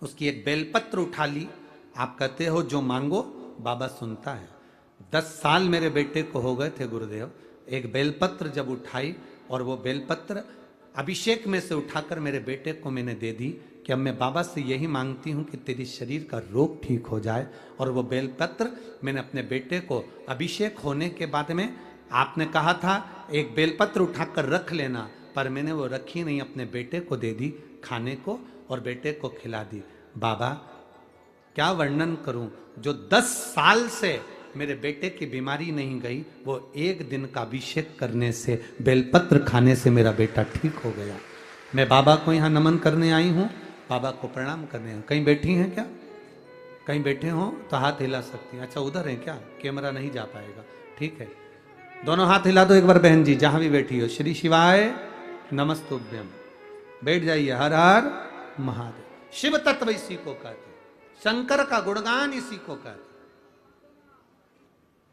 उसकी एक बेलपत्र उठा ली। आप कहते हो जो मांगो बाबा सुनता है। 10 साल मेरे बेटे को हो गए थे गुरुदेव, एक बेलपत्र जब उठाई और वो बेलपत्र अभिषेक में से उठाकर मेरे बेटे को मैंने दे दी कि अब मैं बाबा से यही मांगती हूँ कि तेरी शरीर का रोग ठीक हो जाए। और वो बेलपत्र मैंने अपने बेटे को अभिषेक होने के बाद में, आपने कहा था एक बेलपत्र उठाकर रख लेना, पर मैंने वो रखी नहीं, अपने बेटे को दे दी खाने को और बेटे को खिला दी। बाबा क्या वर्णन करूं, जो 10 साल से मेरे बेटे की बीमारी नहीं गई, वो 1 दिन का अभिषेक करने से, बेलपत्र खाने से मेरा बेटा ठीक हो गया। मैं बाबा को यहाँ नमन करने आई हूँ, बाबा को प्रणाम करने हैं। कहीं बैठी हैं क्या? कहीं बैठे हो तो हाथ हिला सकती हैं। अच्छा उधर है क्या? कैमरा नहीं जा पाएगा, ठीक है। दोनों हाथ हिला दो एक बार बहन जी, जहां भी बैठी हो। श्री शिवाय नमस्तुभ्यम। बैठ जाइए। हर हर महादेव। शिव तत्व इसी को कहते, शंकर का गुणगान इसी को कहते।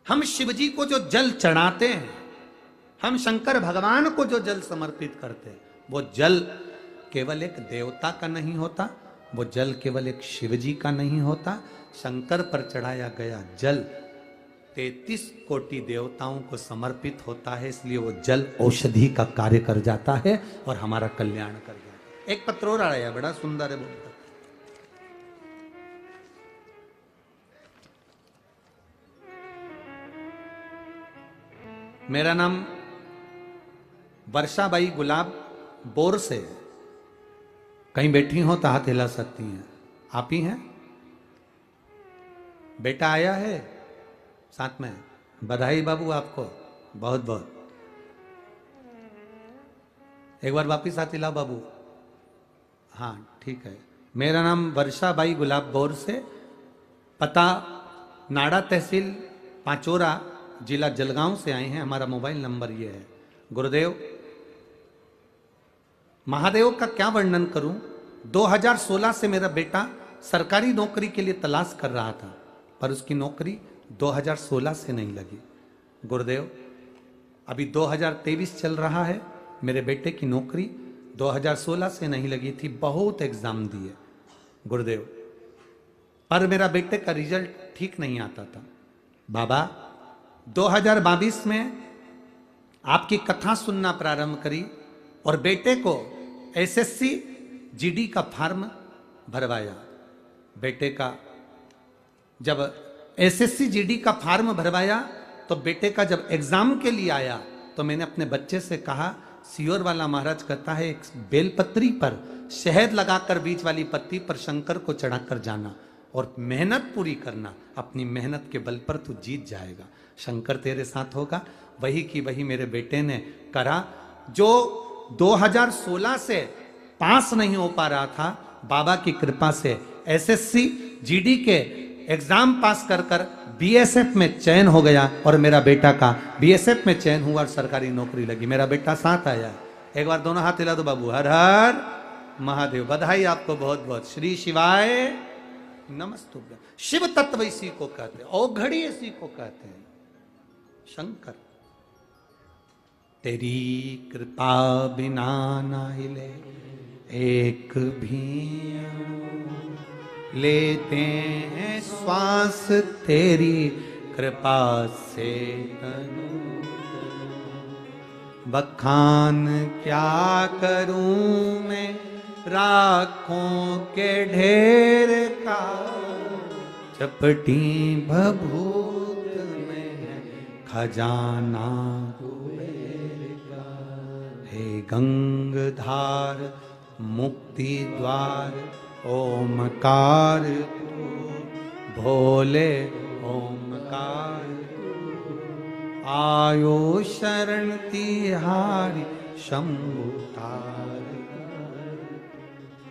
हम शिव जी को जो जल चढ़ाते हैं, हम शंकर भगवान को जो जल समर्पित करते हैं, वो जल केवल एक देवता का नहीं होता, वो जल केवल एक शिव जी का नहीं होता। शंकर पर चढ़ाया गया जल 33 कोटि देवताओं को समर्पित होता है, इसलिए वो जल औषधि का कार्य कर जाता है और हमारा कल्याण कर जाता है। एक पत्र और आया, बड़ा सुंदर है वो। मेरा नाम वर्षाबाई गुलाब बोर से। कहीं बैठी हो तो हाथ हिला सकती हैं। आप ही हैं? बेटा आया है साथ में? बधाई बाबू आपको बहुत बहुत। एक बार वापिस हाथ हिलाओ बाबू। हाँ ठीक है। मेरा नाम वर्षाबाई गुलाब बोर से, पता नाड़ा तहसील पांचोरा, जिला जलगांव से आए हैं। हमारा मोबाइल नंबर ये है। गुरुदेव महादेव का क्या वर्णन करूं। 2016 से मेरा बेटा सरकारी नौकरी के लिए तलाश कर रहा था, पर उसकी नौकरी 2016 से नहीं लगी। गुरुदेव अभी 2023 चल रहा है, मेरे बेटे की नौकरी 2016 से नहीं लगी थी। बहुत एग्जाम दिए गुरुदेव, पर मेरा बेटे का रिजल्ट ठीक नहीं आता था। बाबा 2022 में आपकी कथा सुनना प्रारंभ करी और बेटे को एसएससी जीडी का फॉर्म भरवाया। बेटे का जब एसएससी जीडी का फॉर्म भरवाया तो बेटे का जब एग्जाम के लिए आया तो मैंने अपने बच्चे से कहा, सियोर वाला महाराज कहता है एक बेलपत्री पर शहद लगाकर बीच वाली पत्ती पर शंकर को चढ़ाकर जाना और मेहनत पूरी करना। अपनी मेहनत के बल पर तू जीत जाएगा, शंकर तेरे साथ होगा। वही की वही मेरे बेटे ने करा। जो 2016 से पास नहीं हो पा रहा था, बाबा की कृपा से एसएससी जीडी के एग्जाम पास कर कर बीएसएफ में चयन हो गया और मेरा बेटा का बीएसएफ में चयन हुआ और सरकारी नौकरी लगी, मेरा बेटा साथ आया। एक बार दोनों हाथ हिला दो बाबू, हर हर महादेव। बधाई आपको बहुत बहुत। श्री शिवाय नमस्तुभ्यं। शिव तत्व इसी को कहते हैं, औघड़ी इसी को कहते हैं। शंकर तेरी कृपा बिना ना हिले एक भी अणु, लेते हैं श्वास तेरी कृपा से तनु। बखान क्या करूं मैं राखों के ढेर का, चपटी भभूत में है खजाना कुबेर का। हे गंगधार मुक्ति द्वार ओमकार तू, भोले ओमकार तू। आयो शरण तिहारी शंभु तार।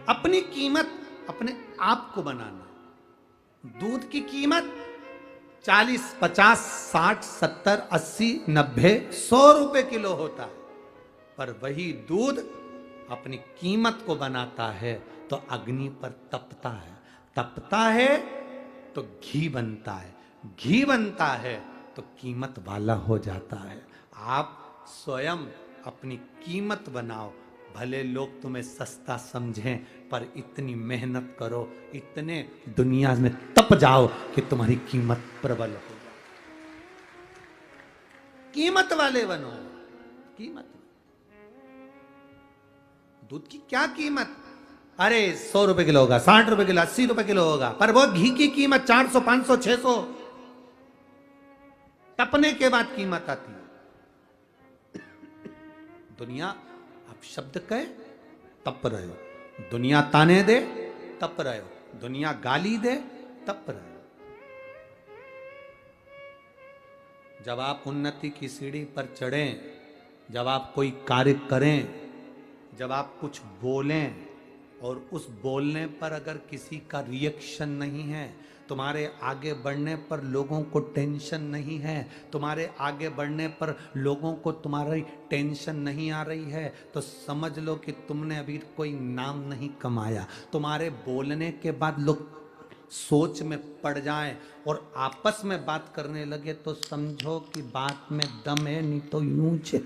अपनी कीमत अपने आप को बनाना। दूध की कीमत 40, 50, 60, 70, 80, 90, 100 रुपए किलो होता है, पर वही दूध अपनी कीमत को बनाता है तो अग्नि पर तपता है, तपता है तो घी बनता है, घी बनता है तो कीमत वाला हो जाता है। आप स्वयं अपनी कीमत बनाओ, भले लोग तुम्हें सस्ता समझें, पर इतनी मेहनत करो, इतने दुनिया में तप जाओ कि तुम्हारी कीमत प्रबल हो जाए। कीमत वाले बनो। कीमत, दूध की क्या कीमत? अरे 100 रुपए किलो होगा, 60 रुपए किलो, 80 रुपए किलो होगा, पर वो घी की कीमत 400, 500, 600 तपने के बाद कीमत आती है। दुनिया आप शब्द कहे तप रहे हो, दुनिया ताने दे तप रहे हो, दुनिया गाली दे तप रहे हो। जब आप उन्नति की सीढ़ी पर चढ़ें, जब आप कोई कार्य करें, जब आप कुछ बोलें और उस बोलने पर अगर किसी का रिएक्शन नहीं है, तुम्हारे आगे बढ़ने पर लोगों को टेंशन नहीं है, तुम्हारे आगे बढ़ने पर लोगों को तुम्हारी टेंशन नहीं आ रही है, तो समझ लो कि तुमने अभी कोई नाम नहीं कमाया। तुम्हारे बोलने के बाद लोग सोच में पड़ जाएं और आपस में बात करने लगे तो समझो कि बात में दम है, नहीं तो यूं है।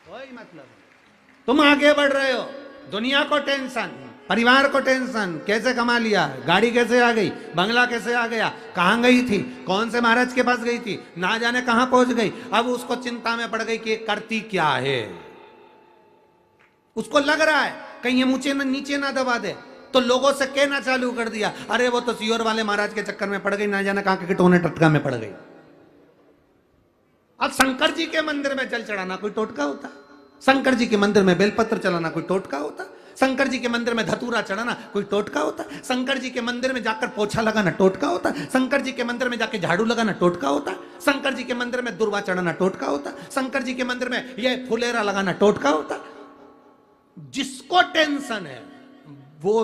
कोई मतलब नहीं। तुम आगे बढ़ रहे हो, दुनिया को टेंशन, परिवार को टेंशन, कैसे कमा लिया, गाड़ी कैसे आ गई, बंगला कैसे आ गया, कहां गई थी, कौन से महाराज के पास गई थी, ना जाने कहां पहुंच गई। अब उसको चिंता में पड़ गई कि करती क्या है। उसको लग रहा है कहीं ये नीचे ना दबा दे, तो लोगों से कहना चालू कर दिया, अरे वो तो सियोर वाले महाराज के चक्कर में पड़ गई, ना जाने कहां के टोने टटका में पड़ गई। अब शंकर जी के मंदिर में जल चढ़ाना कोई टोटका होता? शंकर जी के मंदिर में बेलपत्र चलाना कोई टोटका होता? शंकर जी के मंदिर में धतूरा चढ़ाना कोई टोटका होता? शंकर जी के मंदिर में जाकर पोछा लगाना टोटका होता? शंकर जी के मंदिर में जाकर झाड़ू लगाना टोटका होता? शंकर जी के मंदिर में दुर्वा चढ़ाना टोटका होता? शंकर जी के मंदिर में यह फुलेरा लगाना टोटका होता? जिसको टेंशन है वो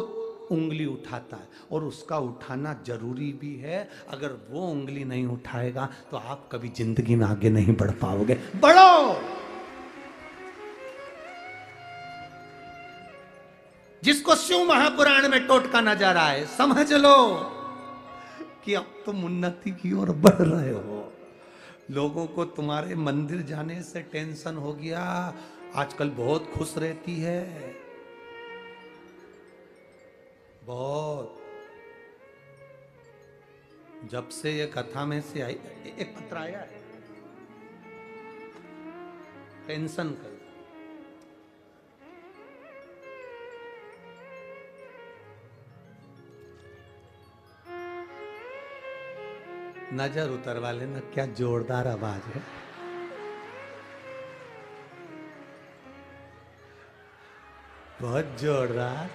उंगली उठाता है, और उसका उठाना जरूरी भी है। अगर वो उंगली नहीं उठाएगा तो आप कभी जिंदगी में आगे नहीं बढ़ पाओगे। बढ़ो। जिसको शिव महापुराण में टोटका नजर आए, समझ लो कि अब तुम उन्नति की ओर बढ़ रहे हो। लोगों को तुम्हारे मंदिर जाने से टेंशन हो गया, आजकल बहुत खुश रहती है, बहुत। जब से ये कथा में से आई, एक पत्र आया है टेंशन कर, नजर उतरवा लेना, क्या जोरदार आवाज है। बहुत जोरदार।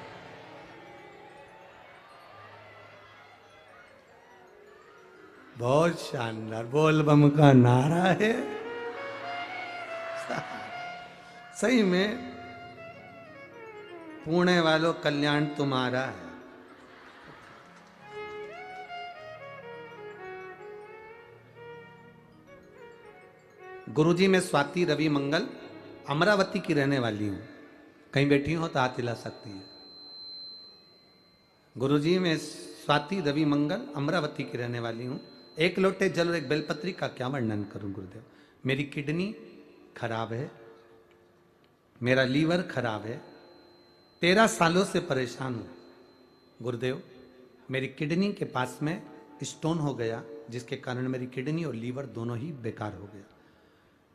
बहुत शानदार बोल बम का नारा है। सही में पुणे वालों कल्याण तुम्हारा है। गुरुजी मैं स्वाति रवि मंगल अमरावती की रहने वाली हूं। कहीं बैठी हो तो हाथ हिला सकती है। गुरुजी मैं स्वाति रवि मंगल अमरावती की रहने वाली हूं। एक लोटे जल और एक बेलपत्री का क्या वर्णन करूं गुरुदेव। मेरी किडनी खराब है, मेरा लीवर खराब है, 13 सालों से परेशान हूं गुरुदेव। मेरी किडनी के पास में स्टोन हो गया, जिसके कारण मेरी किडनी और लीवर दोनों ही बेकार हो गया।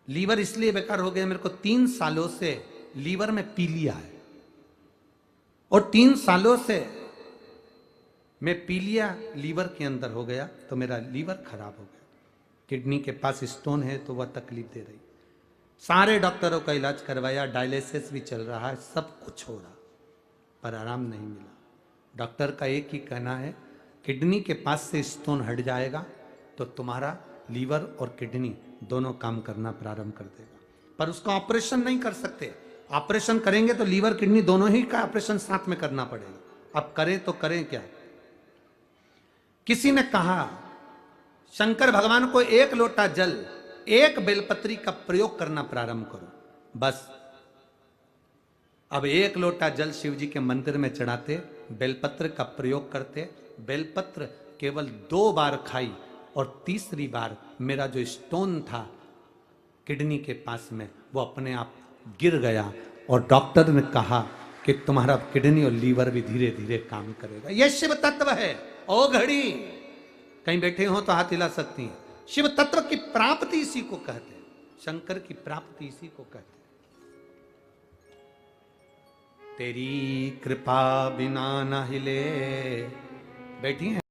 लीवर इसलिए बेकार हो गया, मेरे को 3 सालों से लीवर में पीलिया है और 3 सालों से मैं पीलिया लीवर के अंदर हो गया, तो मेरा लीवर खराब हो गया। किडनी के पास स्टोन है तो वह तकलीफ दे रही। सारे डॉक्टरों का इलाज करवाया, डायलिसिस भी चल रहा है, सब कुछ हो रहा, पर आराम नहीं मिला। डॉक्टर का एक ही कहना है, किडनी के पास से स्टोन हट जाएगा तो तुम्हारा लीवर और किडनी दोनों काम करना प्रारंभ कर देगा। पर उसका ऑपरेशन नहीं कर सकते। ऑपरेशन करेंगे तो लीवर किडनी दोनों ही का ऑपरेशन साथ में करना पड़ेगा। अब करें तो करें क्या। किसी ने कहा शंकर भगवान को 1 लोटा जल 1 बेलपत्री का प्रयोग करना प्रारंभ करो, बस। अब 1 लोटा जल शिव जी के मंदिर में चढ़ाते, बेलपत्र का प्रयोग करते। बेलपत्र केवल 2 बार खाई और तीसरी बार मेरा जो स्टोन था किडनी के पास में वो अपने आप गिर गया और डॉक्टर ने कहा कि तुम्हारा किडनी और लीवर भी धीरे धीरे काम करेगा। यह शिव तत्व है। ओ घड़ी कहीं बैठे हो तो हाथ हिला सकती हैं। शिव तत्व की प्राप्ति इसी को कहते हैं, शंकर की प्राप्ति इसी को कहते हैं। तेरी कृपा बिना न हिले। बैठी हैं।